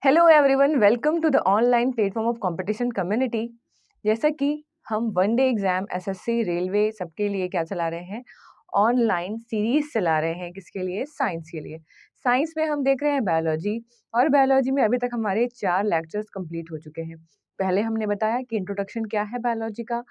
Hello everyone, welcome to the online platform of competition community. जैसा कि हम one day exam SSC railway सबके लिए क्या चला रहे हैं, ऑनलाइन सीरीज चला रहे हैं। किसके लिए? साइंस के लिए। साइंस में हम देख रहे हैं बायोलॉजी, और बायोलॉजी में अभी तक हमारे 4 लेक्चर्स कंप्लीट हो चुके हैं। पहले हमने बताया कि इंट्रोडक्शन क्या है बायोलॉजी का।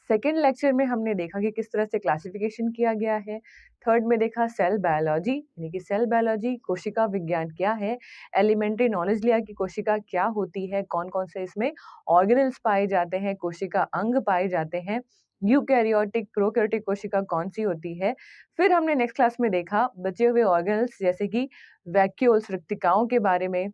सेकेंड लेक्चर में हमने देखा कि किस तरह से क्लासिफिकेशन किया गया है। थर्ड में देखा सेल बायोलॉजी, यानी कि सेल बायोलॉजी कोशिका विज्ञान क्या है। एलिमेंट्री नॉलेज लिया कि कोशिका क्या होती है, कौन कौन से इसमें ऑर्गेनल्स पाए जाते हैं, कोशिका अंग पाए जाते हैं, यूकैरियोटिक प्रोकैरियोटिक कोशिका कौन सी होती है। फिर हमने नेक्स्ट क्लास में देखा बचे हुए ऑर्गेनल्स जैसे कि वैक्यूल्स रिक्तिकाओं के बारे में,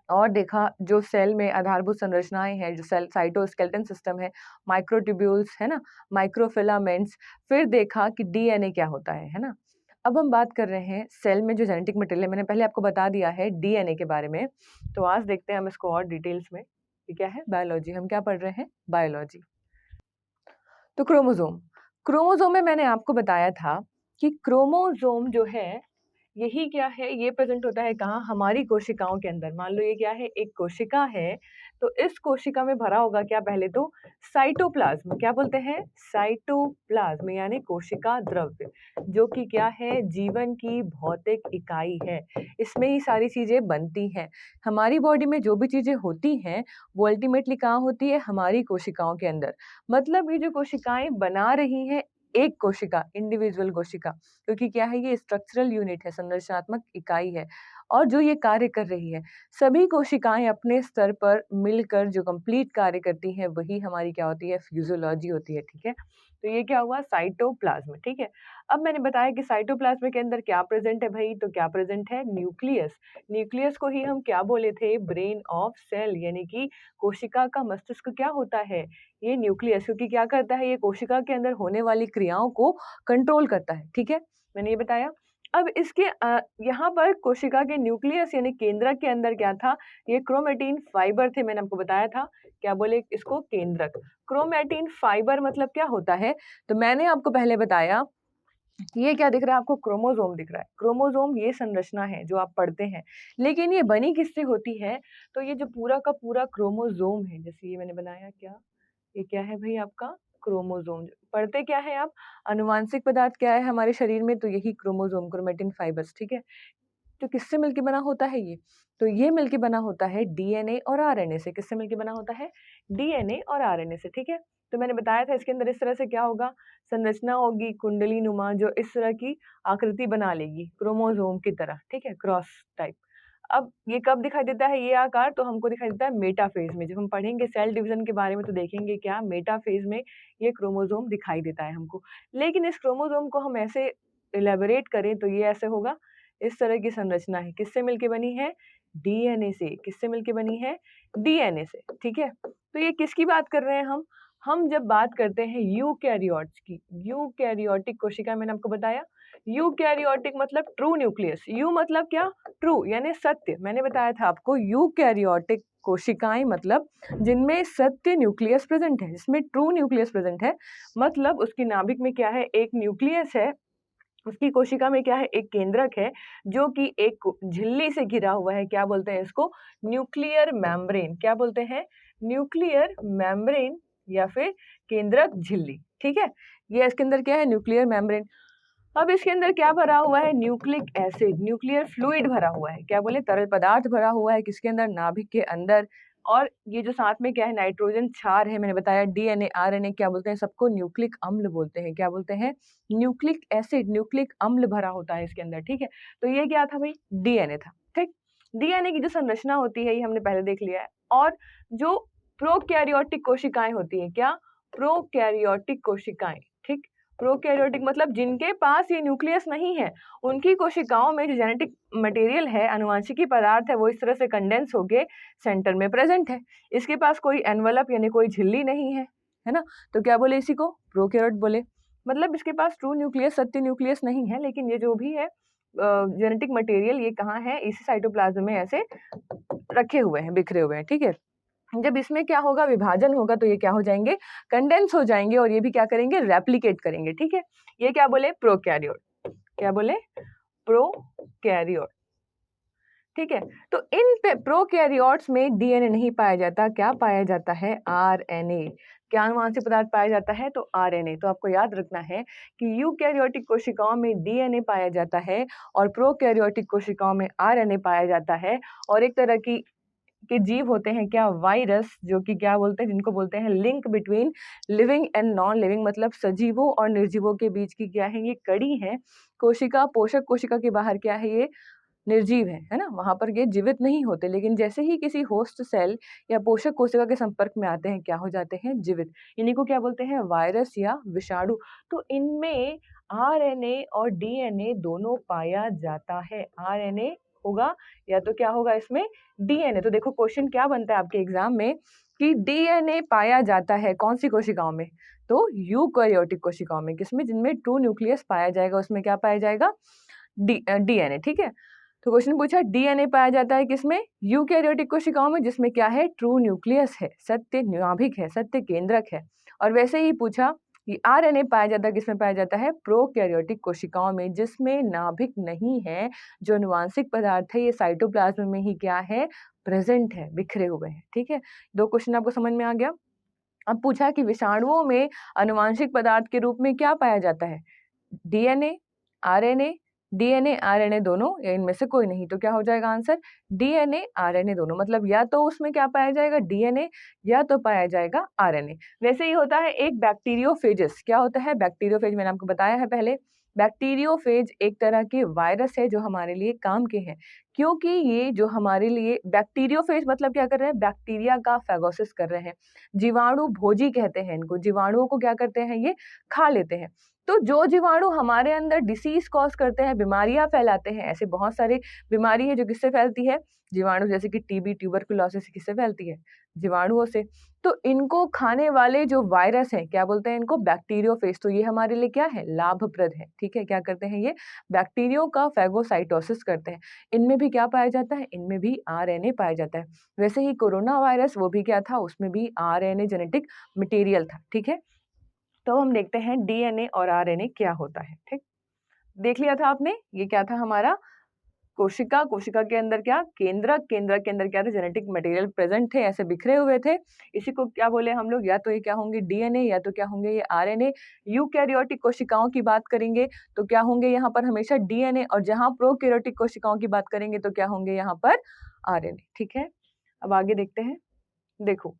और देखा जो सेल में आधारभूत संरचनाएं हैं, जो सेल साइटोस्केलेटन सिस्टम है, माइक्रोट्यूब्यूल्स है ना, माइक्रोफिलामेंट्स। फिर देखा कि डीएनए क्या होता है ना। अब हम बात कर रहे हैं सेल में जो जेनेटिक मटेरियल, मैंने पहले आपको बता दिया है डीएनए के बारे में। तो आज देखते हैं हम इसको और डिटेल्स में। ये क्या है? बायोलॉजी। हम क्या पढ़ रहे हैं? बायोलॉजी। तो क्रोमोसोम, क्रोमोसोम में मैंने आपको बताया था कि क्रोमोसोम जो है यही क्या है, ये प्रेजेंट होता है कहाँ? हमारी कोशिकाओं के अंदर। मान लो ये क्या है? एक कोशिका है। तो इस कोशिका में भरा होगा क्या? पहले तो साइटोप्लाज्म। क्या बोलते हैं? साइटोप्लाज्म यानी कोशिका द्रव्य, जो कि क्या है? जीवन की भौतिक इकाई है। इसमें ही सारी चीजें बनती हैं। हमारी बॉडी में जो भी चीजें होती हैं वो अल्टीमेटली कहाँ होती है? हमारी कोशिकाओं के अंदर। मतलब ये जो कोशिकाएं बना रही हैं एक कोशिका, इंडिविजुअल कोशिका, क्योंकि क्या है? ये स्ट्रक्चरल यूनिट है, संरचनात्मक इकाई है, और जो ये कार्य कर रही है, सभी कोशिकाएं अपने स्तर पर मिलकर जो कंप्लीट कार्य करती हैं वही हमारी क्या होती है? फिजियोलॉजी होती है। ठीक है, तो ये क्या हुआ? साइटोप्लाज्म। ठीक है, अब मैंने बताया कि साइटोप्लाज्म के अंदर क्या प्रेजेंट है भाई? तो क्या प्रेजेंट है? न्यूक्लियस। न्यूक्लियस को ही हम क्या बोले थे? ब्रेन ऑफ सेल, यानी कि कोशिका का मस्तिष्क क्या होता है? ये न्यूक्लियस, क्योंकि क्या करता है? ये कोशिका के अंदर होने वाली क्रियाओं को कंट्रोल करता है। ठीक है, मैंने ये बताया। अब इसके यहाँ पर कोशिका के न्यूक्लियस यानी केंद्रक के अंदर क्या था? ये क्रोमेटिन फाइबर थे। मैंने आपको बताया था, क्या बोले इसको? केंद्रक। क्रोमेटिन फाइबर मतलब क्या होता है? तो मैंने आपको पहले बताया, ये क्या दिख रहा है आपको? क्रोमोसोम दिख रहा है। क्रोमोसोम ये संरचना है जो आप पढ़ते हैं, लेकिन ये बनी किससे होती है? तो ये जो पूरा का पूरा क्रोमोसोम है, जैसे ये मैंने बनाया, क्या ये क्या है भाई? आपका क्रोमोसोम। पढ़ते क्या है आप? अनुवांशिक पदार्थ क्या है हमारे शरीर में? तो यही क्रोमोसोम, क्रोमेटिन फाइबर्स। ठीक है, तो किससे मिलके बना होता है ये? तो ये मिलके बना होता है डीएनए और आरएनए से। किससे मिलके बना होता है? डीएनए और आरएनए से। ठीक है, तो मैंने बताया था इसके अंदर इस तरह से क्या होगा? संरचना होगी कुंडली नुमा, जो इस तरह की आकृति बना लेगी क्रोमोसोम की तरह। ठीक है, क्रॉस टाइप। अब ये कब दिखाई देता है ये आकार? तो हमको दिखाई देता है मेटाफेज में। जब हम पढ़ेंगे सेल डिवीजन के बारे में तो देखेंगे क्या मेटाफेज में ये क्रोमोसोम दिखाई देता है हमको। लेकिन इस क्रोमोसोम को हम ऐसे इलेबोरेट करें तो ये ऐसे होगा, इस तरह की संरचना है। किससे मिलके बनी है? डीएनए से। किससे मिलके बनी है? डीएनए से। ठीक है, तो ये किसकी बात कर रहे हैं हम? हम जब बात करते हैं यूकैरियोट्स की, यूकैरियोटिक कोशिका, मैंने आपको बताया यूकैरियोटिक मतलब ट्रू न्यूक्लियस। यू मतलब क्या? ट्रू यानी सत्य। मैंने बताया था आपको यूकैरियोटिक कोशिकाएं मतलब जिनमें सत्य न्यूक्लियस प्रेजेंट है, जिसमें ट्रू न्यूक्लियस प्रेजेंट है। मतलब उसकी नाभिक में क्या है? एक न्यूक्लियस है। उसकी कोशिका में क्या है? एक केंद्रक है जो कि एक झिल्ली से घिरा हुआ है। क्या बोलते हैं इसको? Nuclear membrane. क्या बोलते हैं? न्यूक्लियर मेम्ब्रेन या फिर केंद्रक झिल्ली। ठीक है, ये इसके अंदर क्या है? Nuclear membrane. अब इसके अंदर क्या भरा हुआ है? न्यूक्लिक एसिड, न्यूक्लियर फ्लूइड भरा हुआ है। क्या बोले? तरल पदार्थ भरा हुआ है। किसके अंदर? नाभिक के अंदर। और ये जो साथ में क्या है? नाइट्रोजन क्षार है। मैंने बताया डीएनए आरएनए क्या बोलते हैं? सबको न्यूक्लिक अम्ल बोलते हैं। क्या बोलते हैं? न्यूक्लिक एसिड, न्यूक्लिक अम्ल भरा होता है इसके अंदर। ठीक है, तो ये क्या था भाई? डीएनए था। ठीक, डीएनए की जो संरचना होती है ये हमने पहले देख लिया है। और जो प्रोकैरियोटिक कोशिकाएं होती हैं, क्या? प्रोकैरियोटिक कोशिकाएं। ठीक, प्रोकैरियोटिक मतलब जिनके पास ये न्यूक्लियस नहीं है, उनकी कोशिकाओं में जो जेनेटिक मटेरियल है, आनुवंशिकी पदार्थ है, वो इस तरह से कंडेंस होके सेंटर में प्रेजेंट है। इसके पास कोई एनवलप यानी कोई झिल्ली नहीं है ना। तो क्या बोले इसी को? प्रोकैरियोट बोले। मतलब इसके पास ट्रू न्यूक्लियस, सत्य न्यूक्लियस नहीं है, लेकिन ये जो भी है जेनेटिक मटेरियल ये कहाँ है? इसी साइटोप्लाज्म में ऐसे रखे हुए हैं, बिखरे हुए हैं। ठीक है, जब इसमें क्या होगा? विभाजन होगा तो ये क्या हो जाएंगे? कंडेंस हो जाएंगे, और ये भी क्या करेंगे? रेप्लिकेट करेंगे। ठीक है, ये क्या बोले? प्रोकैरियोट। क्या बोले? प्रोकैरियोट। ठीक है। तो इन प्रोकैरियोट्स में डीएनए नहीं पाया जाता, क्या पाया जाता है? आरएनए। क्या अनुवांशिक पदार्थ पाया जाता है? तो आरएनए। तो आपको याद रखना है कि यूकैरियोटिक कोशिकाओं में डीएनए पाया जाता है और प्रोकैरियोटिक कोशिकाओं में आरएनए पाया जाता है। और एक तरह की के जीव होते हैं क्या? वायरस, जो कि क्या बोलते हैं, जिनको बोलते हैं link between living and non living, मतलब सजीवों और निर्जीवों के बीच की क्या है? ये कड़ी है। कोशिका, पोषक कोशिका के बाहर क्या है? ये निर्जीव है ना? वहाँ पर ये जीवित नहीं होते, लेकिन जैसे ही किसी होस्ट सेल या पोषक कोशिका के संपर्क में आते हैं, क्या हो जाते हैं? जीवित। इन्हीं को क्या बोलते हैं? वायरस या विषाणु। तो इनमें आरएनए और डीएनए दोनों पाया जाता है। आरएनए होगा या तो क्या होगा इसमें? डीएनए। तो देखो क्वेश्चन क्या बनता है आपके एग्जाम में कि डीएनए पाया जाता है कौन सी कोशिकाओं में? तो यूकैरियोटिक कोशिकाओं में। किसमें? जिनमें ट्रू न्यूक्लियस पाया जाएगा, उसमें क्या पाया जाएगा? डीएनए। ठीक है। तो क्वेश्चन पूछा डीएनए पाया जाता है किसमें? यूकैरियोटिक कोशिकाओं में, जिसमें क्या है? ट्रू न्यूक्लियस है, सत्य नाभिक है, सत्य केंद्रक है। और वैसे ही पूछा कि आरएनए पाया जाता है किसमें? पाया जाता है प्रोकैरियोटिक कोशिकाओं में, जिसमें नाभिक नहीं है। जो अनुवांशिक पदार्थ है ये साइटोप्लाज्म में ही क्या है? प्रेजेंट है, बिखरे हुए हैं। ठीक है। 2 क्वेश्चन आपको समझ में आ गया। अब पूछा कि विषाणुओं में अनुवांशिक पदार्थ के रूप में क्या पाया जाता है? डीएनए, आरएनए, डीएनए, आरएनए दोनों या इनमें से कोई नहीं। तो क्या हो जाएगा आंसर? डीएनए, आरएनए दोनों। मतलब या तो उसमें क्या पाया जाएगा? डीएनए, या तो पाया जाएगा आरएनए। वैसे ही होता है एक बैक्टीरियोफेजेस। क्या होता है? बैक्टीरियोफेज मैंने आपको बताया है पहले। बैक्टीरियोफेज एक तरह के वायरस है जो हमारे लिए काम के हैं, क्योंकि ये जो हमारे लिए बैक्टीरियोफेज मतलब क्या कर रहे हैं? बैक्टीरिया का फेगोसिस कर रहे हैं। जीवाणु भोजी कहते हैं इनको। जीवाणुओं को क्या करते हैं? ये खा लेते हैं। तो जो जीवाणु हमारे अंदर डिसीज कॉज करते हैं, बीमारियां फैलाते हैं, ऐसे बहुत सारे बीमारी है जो किससे फैलती है? जीवाणु। जैसे कि टीबी, ट्यूबरकुलोसिस किससे फैलती है? जीवाणुओं से। तो इनको खाने वाले जो वायरस हैं, क्या बोलते हैं इनको? बैक्टीरियोफेज। तो ये हमारे लिए क्या है? लाभप्रद है। ठीक है। क्या करते हैं? ये बैक्टीरियो का फेगोसाइटोसिस करते हैं। इनमें भी क्या पाया जाता है? इनमें भी आरएनए पाया जाता है। वैसे ही कोरोना वायरस, वो भी क्या था? उसमें भी आरएनए जेनेटिक मटेरियल था। ठीक है। तो हम देखते हैं डीएनए और आरएनए क्या होता है। ठीक, देख लिया था आपने। ये क्या था हमारा? कोशिका। कोशिका के अंदर क्या? केंद्रक। केंद्रक के अंदर क्या था? जेनेटिक मटेरियल प्रेजेंट थे, ऐसे बिखरे हुए थे। इसी को क्या बोले हम लोग? या तो ये क्या होंगे? डीएनए, या तो क्या होंगे? ये आरएनए। यूकैरियोटिक कोशिकाओं की बात करेंगे तो क्या होंगे यहाँ पर? हमेशा डीएनए। और जहां प्रोकैरियोटिक कोशिकाओं की बात करेंगे तो क्या होंगे यहाँ पर? आरएनए। ठीक है। अब आगे देखते हैं। देखो,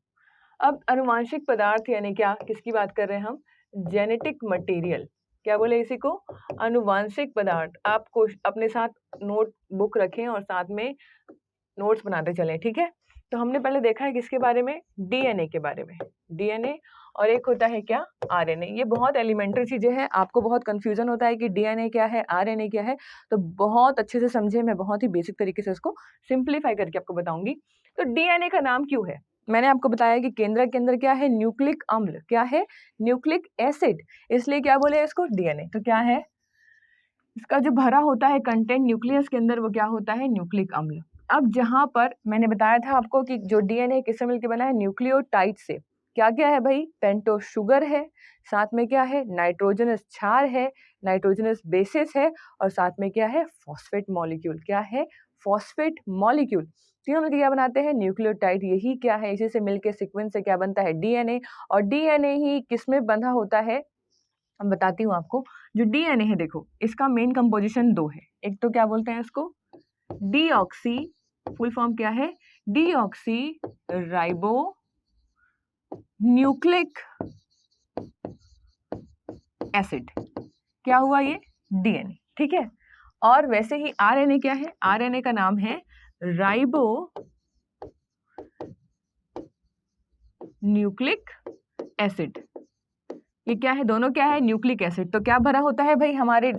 अब अनुवांशिक पदार्थ यानी क्या, किसकी बात कर रहे हैं हम? Genetic material. क्या बोले इसी को? अनुवांशिक पदार्थ। आपको अपने साथ नोट बुक रखें और साथ में नोट्स बनाते चलें। ठीक है। तो हमने पहले देखा है किसके बारे में? डीएनए के बारे में। डीएनए, और एक होता है क्या? आरएनए। ये बहुत एलिमेंट्री चीजें हैं। आपको बहुत कंफ्यूजन होता है कि डीएनए क्या है, आरएनए क्या है। तो बहुत अच्छे से समझे, मैं बहुत ही बेसिक तरीके से इसको सिंप्लीफाई करके आपको बताऊंगी। तो डीएनए का नाम क्यों है? मैंने आपको बताया कि केंद्रक के अंदर क्या है? न्यूक्लिक अम्ल। क्या है? Nucleic acid. इसलिए क्या बोले इसको? डीएनए। तो क्या है इसका जो भरा होता है कंटेंट न्यूक्लियस के अंदर, वो क्या होता है? न्यूक्लिक अम्ल। अब जहां पर मैंने बताया था आपको कि जो डीएनए किससे मिलकर बना है? न्यूक्लियोटाइड से। क्या क्या है भाई? पेंटोस शुगर है, साथ में क्या है? नाइट्रोजनस क्षार है, नाइट्रोजनस बेसिस है, और साथ में क्या है? Phosphate molecule. क्या है? Phosphate molecule. तीनों मिलकर क्या बनाते हैं? न्यूक्लियोटाइड। यही क्या है? इसी से मिलकर सीक्वेंस से क्या बनता है? डीएनए। और डीएनए ही किसमें बंधा होता है? अब बताती हूँ आपको। जो डीएनए है, देखो इसका मेन कंपोजिशन 2 है। एक तो क्या बोलते हैं इसको? डीऑक्सी। फुल फॉर्म क्या है? Deoxy ribo nucleic acid. क्या हुआ ये? डीएनए। ठीक है। और वैसे ही आरएनए क्या है? आरएनए का नाम है राइबो न्यूक्लिक एसिड। ये क्या है? दोनों क्या है? Nucleic acid. तो क्या भरा होता है भाई हमारे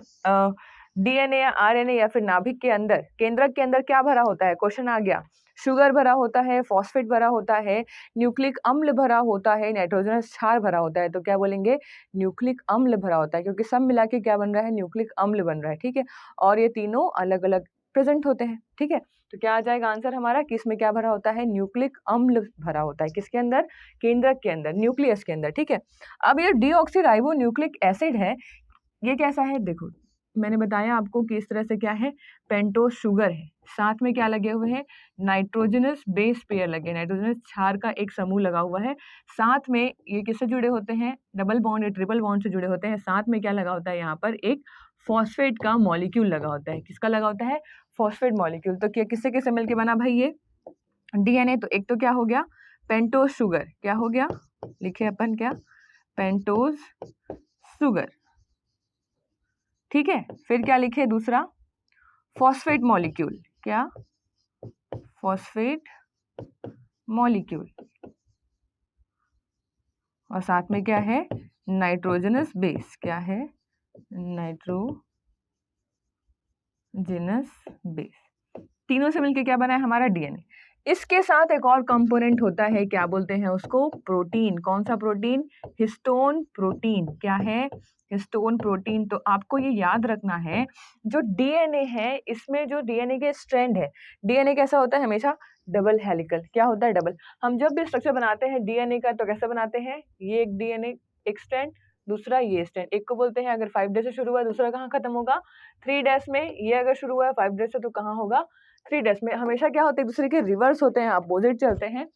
डीएनए या आरएनए या फिर नाभिक के अंदर, केंद्रक के अंदर क्या भरा होता है? क्वेश्चन आ गया। शुगर भरा होता है, फॉस्फेट भरा होता है, न्यूक्लिक अम्ल भरा होता है, नाइट्रोजनस क्षार भरा होता है। तो क्या बोलेंगे? न्यूक्लिक अम्ल भरा होता है, क्योंकि सब मिला के क्या बन रहा है? न्यूक्लिक अम्ल बन रहा है। ठीक है। और ये तीनों अलग अलग प्रेजेंट होते हैं। ठीक है। तो क्या आ जाएगा आंसर हमारा? कि इसमें क्या भरा होता है? न्यूक्लिक अम्ल भरा होता है। किसके अंदर? केंद्रक के अंदर, न्यूक्लियस के अंदर। ठीक है। अब ये डीऑक्सी राइबो न्यूक्लिक एसिड है, ये कैसा है? देखो, मैंने बताया आपको कि इस तरह से क्या है, पेंटोज शुगर है, साथ में क्या लगे हुए हैं, नाइट्रोजनस बेस पेयर लगे, नाइट्रोजनस क्षार का एक समूह लगा हुआ है, साथ में ये किससे जुड़े होते हैं, डबल बॉन्ड या ट्रिपल बॉन्ड से जुड़े होते हैं, साथ में क्या लगा होता है यहाँ पर, एक फॉस्फेट का मॉलिक्यूल लगा होता है। किसका लगा होता है, फॉस्फेट मॉलिक्यूल। तो क्या किससे किससे मिलके बना भाई ये डीएनए, तो एक तो क्या हो गया, पेंटोज शुगर, क्या हो गया, लिखे अपन क्या, पेंटोज शुगर, ठीक है। फिर क्या लिखे दूसरा, फॉस्फेट मॉलिक्यूल, क्या, फॉस्फेट मॉलिक्यूल, और साथ में क्या है, नाइट्रोजनस बेस, क्या है, नाइट्रोजनस बेस। तीनों से मिलके क्या बना है हमारा डीएनए। इसके साथ एक और कंपोनेंट होता है, क्या बोलते हैं उसको, प्रोटीन। कौन सा प्रोटीन, हिस्टोन प्रोटीन, क्या है, हिस्टोन प्रोटीन। तो आपको ये याद रखना है, जो डीएनए है इसमें जो डीएनए के स्ट्रैंड है, डीएनए कैसा होता है हमेशा, डबल हेलिकल। क्या होता है, डबल। हम जब भी स्ट्रक्चर बनाते हैं डीएनए का तो कैसे बनाते हैं, ये एक डीएनए एक स्ट्रैंड, दूसरा ये स्ट्रैंड, एक को बोलते हैं अगर 5 डे से शुरू हुआ दूसरा कहाँ खत्म होगा, 3 डेज में। ये अगर शुरू हुआ है 5 डे से तो कहाँ होगा, 3 डेज में। हमेशा क्या होते हैं, एक दूसरे के रिवर्स होते हैं, अपोजिट चलते हैं।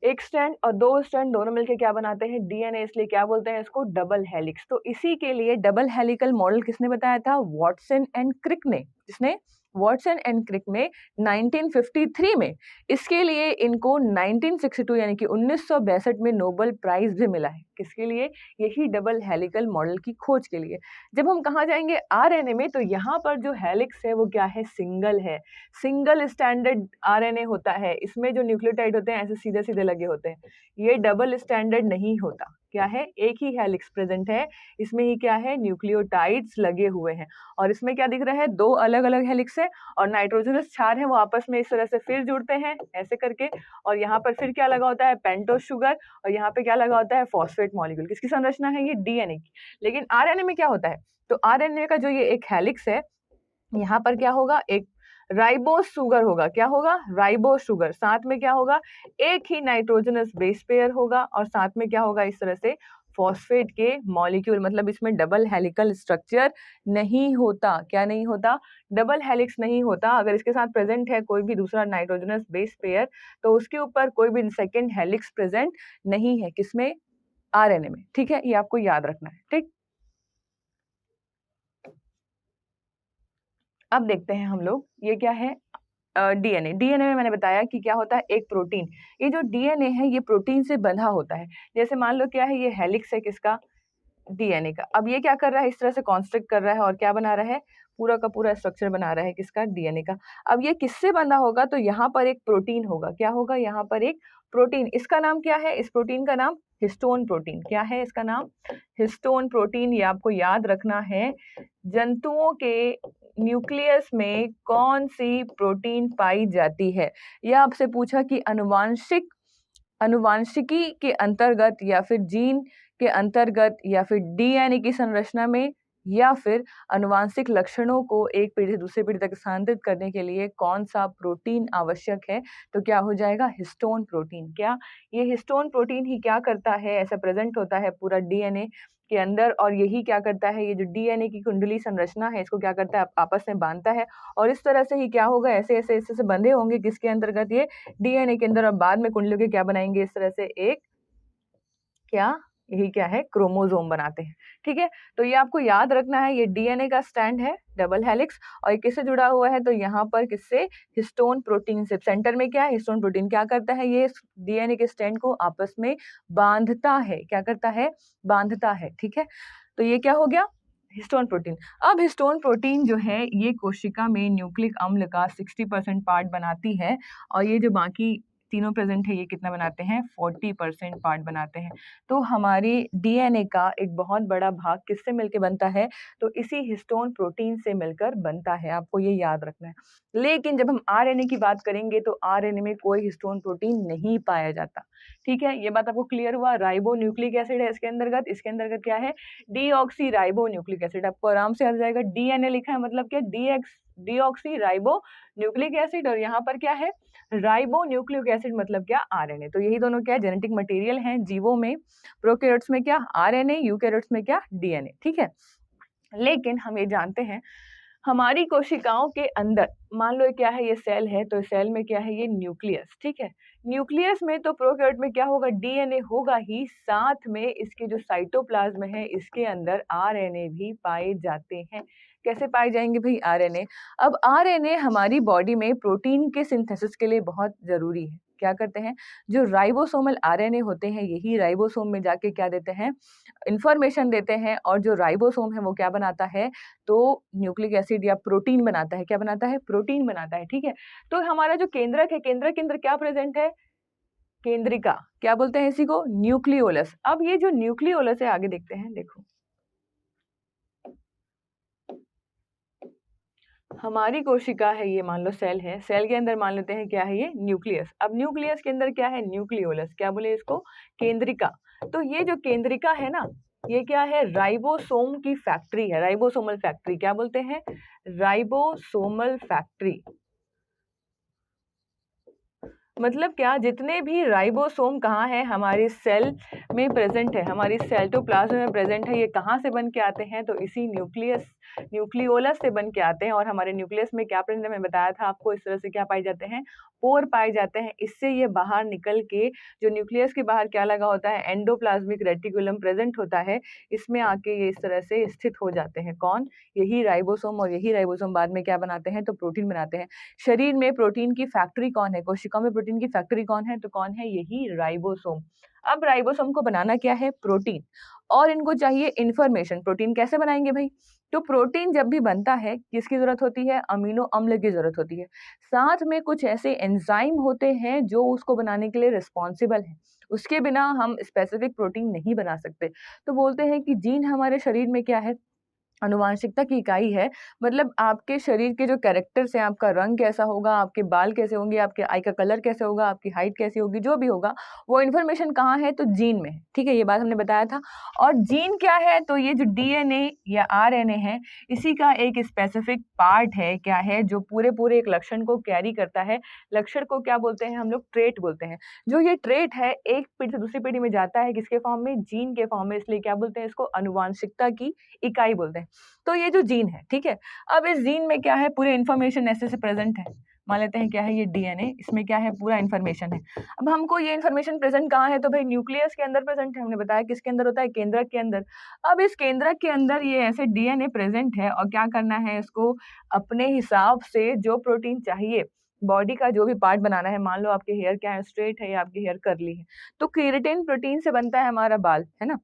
एक स्ट्रैंड और दो स्ट्रैंड दोनों मिलकर क्या बनाते हैं, डीएनए, इसलिए क्या बोलते हैं इसको, डबल हेलिक्स। तो इसी के लिए डबल हेलिकल मॉडल किसने बताया था, वॉटसन एंड क्रिक ने। जिसने, वॉटसन एंड क्रिक में 1953 में। इसके लिए इनको 1962 यानी कि 1962 में नोबेल प्राइज भी मिला है। किसके लिए, यही डबल हेलिकल मॉडल की खोज के लिए। जब हम कहाँ जाएंगे, आरएनए में, तो यहाँ पर जो हेलिक्स है वो क्या है, सिंगल है, सिंगल स्टैंडर्ड आरएनए होता है। इसमें जो न्यूक्लियोटाइड होते हैं ऐसे सीधे सीधे लगे होते हैं, ये डबल स्टैंडर्ड नहीं होता। क्या है, एक ही हेलिक्स प्रेजेंट है, इसमें ही क्या है, न्यूक्लियोटाइड्स लगे हुए हैं। और इसमें क्या दिख रहा है, दो अलग अलग हेलिक्स है, और नाइट्रोजनस क्षार है वो आपस में इस तरह से फिर जुड़ते हैं ऐसे करके। और यहाँ पर फिर क्या लगा होता है, पेंटोज शुगर, और यहाँ पे क्या लगा होता है, फॉस्फेट मॉलिक्यूल। किसकी संरचना है ये, डीएनए की। लेकिन आरएनए में क्या होता है, तो आरएनए का जो ये एक हेलिक्स है, यहाँ पर क्या होगा, एक राइबोस शुगर होगा, क्या होगा, राइबोस शुगर। साथ में क्या होगा, एक ही नाइट्रोजनस बेस पेयर होगा, और साथ में क्या होगा, इस तरह से फॉस्फेट के मॉलिक्यूल। मतलब इसमें डबल हेलिकल स्ट्रक्चर नहीं होता। क्या नहीं होता, डबल हेलिक्स नहीं होता। अगर इसके साथ प्रेजेंट है कोई भी दूसरा नाइट्रोजनस बेस पेयर, तो उसके ऊपर कोई भी सेकेंड हेलिक्स प्रेजेंट नहीं है। किसमें, आरएनए में, ठीक है, ये आपको याद रखना है, ठीक। अब देखते हैं हम लोग, ये क्या है, डीएनए। डीएनए में मैंने बताया कि क्या होता है, एक प्रोटीन। ये जो डीएनए है ये प्रोटीन से बंधा होता है। जैसे मान लो क्या है, ये हेलिक्स है किसका, डीएनए का। अब ये क्या कर रहा है, इस तरह से कॉन्स्ट्रक्ट कर रहा है और क्या बना रहा है, पूरा का पूरा स्ट्रक्चर बना रहा है किसका, डीएनए का। अब ये किससे बंधा होगा, तो यहाँ पर एक प्रोटीन होगा। क्या होगा, यहाँ पर एक प्रोटीन। इसका नाम क्या है, इस प्रोटीन का नाम हिस्टोन प्रोटीन। क्या है इसका नाम, हिस्टोन प्रोटीन। ये आपको याद रखना है। जंतुओं के न्यूक्लियस में कौन सी प्रोटीन पाई जाती है, यह आपसे पूछा कि अनुवांशिकी के अंतर्गत, या फिर जीन के अंतर्गत, या फिर डीएनए की संरचना में, या फिर अनुवांशिक लक्षणों को एक पीढ़ी से दूसरी पीढ़ी तक स्थानांतरित करने के लिए कौन सा प्रोटीन आवश्यक है, तो क्या हो जाएगा, हिस्टोन प्रोटीन। क्या, ये हिस्टोन प्रोटीन ही क्या करता है, ऐसा प्रेजेंट होता है पूरा डीएनए के अंदर, और यही क्या करता है, ये जो डीएनए की कुंडली संरचना है इसको क्या करता है, आपस में बांधता है। और इस तरह से ही क्या होगा, ऐसे ऐसे ऐसे से बंधे होंगे किसके अंतर्गत, ये डीएनए के अंदर। और बाद में कुंडलियों के क्या बनाएंगे, इस तरह से एक, क्या, यही क्या है, क्रोमोसोम बनाते हैं, ठीक है। तो ये आपको याद रखना है, ये डीएनए का स्टैंड है, डबल हेलिक्स, और ये किससे जुड़ा हुआ है, तो यहाँ पर किससे, हिस्टोन प्रोटीन से। सेंटर में क्या है, हिस्टोन प्रोटीन क्या करता है, ये डीएनए के स्टैंड को आपस में बांधता है। क्या करता है, बांधता है, ठीक है। तो ये क्या हो गया, हिस्टोन प्रोटीन। अब हिस्टोन प्रोटीन जो है ये कोशिका में न्यूक्लिक अम्ल का 60% पार्ट बनाती है, और ये जो बाकी तीनों प्रेजेंट है ये कितना बनाते हैं, 40% पार्ट बनाते हैं। तो हमारे डीएनए का एक बहुत बड़ा भाग किससे मिलकर बनता है, तो इसी हिस्टोन प्रोटीन से मिलकर बनता है। आपको ये याद रखना है। लेकिन जब हम आरएनए की बात करेंगे तो आरएनए में कोई हिस्टोन प्रोटीन नहीं पाया जाता, ठीक है। ये बात आपको क्लियर हुआ। राइबो न्यूक्लिक एसिड है इसके अंतर्गत, इसके अंतर्गत क्या है, डीऑक्सी राइबो न्यूक्लिक एसिड। आपको आराम से आ जाएगा, डीएनए लिखा है मतलब क्या, डीऑक्सी राइबो न्यूक्लिक एसिड, और यहाँ पर क्या है, राइबो न्यूक्लिक एसिड मतलब क्या, आरएनए। तो यही दोनों क्या, जेनेटिक मटेरियल हैं जीवों में। प्रोकैरियोट्स में क्या, आरएनए, यूकैरियोट्स में क्या, डीएनए, ठीक है। लेकिन हम ये जानते हैं हमारी कोशिकाओं के अंदर मान लो क्या है, ये सेल है, तो सेल में क्या है, ये न्यूक्लियस, ठीक है। न्यूक्लियस में तो प्रोकैरियोट में क्या होगा, डीएनए होगा ही, साथ में इसके जो साइटोप्लाज्म है इसके अंदर आरएनए भी पाए जाते हैं। कैसे पाए जाएंगे भाई आरएनए? अब आरएनए हमारी बॉडी में प्रोटीन के सिंथेसिस के लिए बहुत जरूरी है। क्या करते हैं, जो राइबोसोमल आरएनए होते हैं यही राइबोसोम में जाके क्या देते हैं, इंफॉर्मेशन देते हैं, और जो राइबोसोम है वो क्या बनाता है, तो न्यूक्लिक एसिड या प्रोटीन बनाता है। क्या बनाता है, प्रोटीन बनाता है, ठीक है। तो हमारा जो केंद्रक है, केंद्रक के अंदर क्या प्रेजेंट है, केंद्रिका, क्या बोलते हैं इसी को, न्यूक्लियोलस। अब ये जो न्यूक्लियोलस है आगे देखते हैं, देखो हमारी कोशिका है, ये मान लो सेल है, सेल के अंदर मान लेते हैं क्या है, ये न्यूक्लियस। अब न्यूक्लियस के अंदर क्या है, न्यूक्लियोलस, क्या बोले इसको, केंद्रिका। तो ये जो केंद्रिका है ना, ये क्या है, राइबोसोम की फैक्ट्री है, राइबोसोमल फैक्ट्री। क्या बोलते हैं, राइबोसोमल फैक्ट्री। मतलब क्या, जितने भी राइबोसोम कहाँ है, हमारे सेल में प्रेजेंट है, हमारी साइटोप्लाज्म में प्रेजेंट है। ये कहाँ से बन के आते हैं, तो इसी न्यूक्लियस, न्यूक्लियोलस से बन के आते हैं। और हमारे न्यूक्लियस में क्या प्रेजेंट है, मैं बताया था आपको, इस तरह से क्या पाए जाते हैं, पोर पाए जाते हैं। इससे ये बाहर निकल के, जो न्यूक्लियस के बाहर क्या लगा होता है, एंडोप्लाज्मिक रेटिकुलम प्रेजेंट होता है, इसमें आके ये इस तरह से स्थित हो जाते हैं। कौन, यही राइबोसोम। और यही राइबोसोम बाद में क्या बनाते हैं, तो प्रोटीन बनाते हैं। शरीर में प्रोटीन की फैक्ट्री कौन है, कोशिकाओं में प्रोटीन की फैक्ट्री कौन है, तो कौन है, यही राइबोसोम। अब राइबोसोम को बनाना क्या है, प्रोटीन, और इनको चाहिए इंफॉर्मेशन। प्रोटीन कैसे बनाएंगे भाई, तो प्रोटीन जब भी बनता है किसकी जरूरत होती है, अमीनो अम्ल की जरूरत होती है। साथ में कुछ ऐसे एंजाइम होते हैं जो उसको बनाने के लिए रिस्पॉन्सिबल है, उसके बिना हम स्पेसिफिक प्रोटीन नहीं बना सकते। तो बोलते हैं कि जीन हमारे शरीर में क्या है, आनुवांशिकता की इकाई है। मतलब आपके शरीर के जो कैरेक्टर्स हैं, आपका रंग कैसा होगा, आपके बाल कैसे होंगे, आपके आई का कलर कैसे होगा, आपकी हाइट कैसी होगी, जो भी होगा वो इन्फॉर्मेशन कहाँ है, तो जीन में है, ठीक है। ये बात हमने बताया था। और जीन क्या है, तो ये जो डीएनए या आरएनए है, इसी का एक स्पेसिफिक पार्ट है, क्या है, जो पूरे पूरे एक लक्षण को कैरी करता है। लक्षण को क्या बोलते हैं हम लोग, ट्रेट बोलते हैं। जो ये ट्रेट है एक पीढ़ी से दूसरी पीढ़ी में जाता है, किसके फॉर्म में, जीन के फॉर्म में, इसलिए क्या बोलते हैं इसको, आनुवांशिकता की इकाई बोलते हैं। तो ये जो जीन है, ठीक है। अब इस जीन में क्या है, पूरे इन्फॉर्मेशन ऐसे से प्रेजेंट है। मान लेते हैं क्या है, ये डीएनए, इसमें क्या है, पूरा इन्फॉर्मेशन है। अब हमको ये इन्फॉर्मेशन प्रेजेंट कहाँ है, तो भाई न्यूक्लियस के अंदर प्रेजेंट है। हमने बताया किसके अंदर होता है, केंद्रक के अंदर। अब इस केंद्रक के अंदर ये ऐसे डीएनए प्रेजेंट है, और क्या करना है इसको, अपने हिसाब से जो प्रोटीन चाहिए, बॉडी का जो भी पार्ट बनाना है। मान लो आपके हेयर क्या है, स्ट्रेट है, या आपके हेयर कर्ली है, तो केराटिन प्रोटीन से बनता है हमारा बाल, है ना।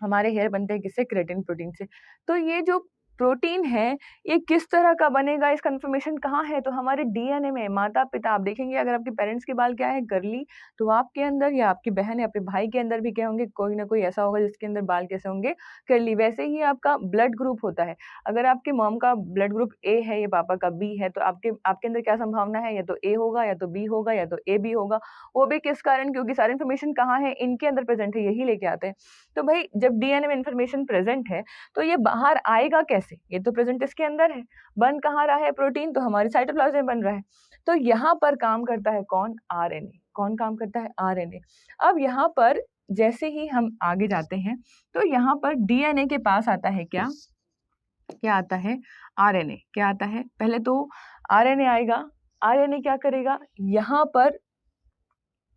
हमारे हेयर बनते हैं किससे, केराटिन प्रोटीन से। तो ये जो प्रोटीन है, ये किस तरह का बनेगा, इसका इन्फॉर्मेशन कहाँ है, तो हमारे डीएनए में। माता पिता, आप देखेंगे अगर आपके पेरेंट्स के बाल क्या है, कर्ली, तो आपके अंदर या आपकी बहन या अपने भाई के अंदर भी क्या होंगे, कोई ना कोई ऐसा होगा जिसके अंदर बाल कैसे होंगे, कर्ली। वैसे ही आपका ब्लड ग्रुप होता है। अगर आपके मॉम का ब्लड ग्रुप ए है, या पापा का बी है, तो आपके आपके अंदर क्या संभावना है, या तो ए होगा, या तो बी होगा, या तो ए बी होगा। वो भी किस कारण, क्योंकि सारी इन्फॉर्मेशन कहाँ है, इनके अंदर प्रेजेंट है, यही लेके आते हैं। तो भाई जब डीएनए में इन्फॉर्मेशन प्रेजेंट है, तो ये बाहर आएगा कैसे, ये तो प्रेजेंट इसके अंदर है। बन कहाँ रहा है प्रोटीन, तो हमारी साइटोप्लाज्म में बन रहा है। तो यहाँ पर काम करता है कौन, आरएनए। कौन काम करता है, आरएनए। अब यहाँ पर जैसे ही हम आगे जाते हैं, तो यहाँ पर डीएनए के पास आता है क्या, क्या आता है, आरएनए। क्या आता है, पहले तो आरएनए आएगा। आरएनए क्या करेगा, यहाँ पर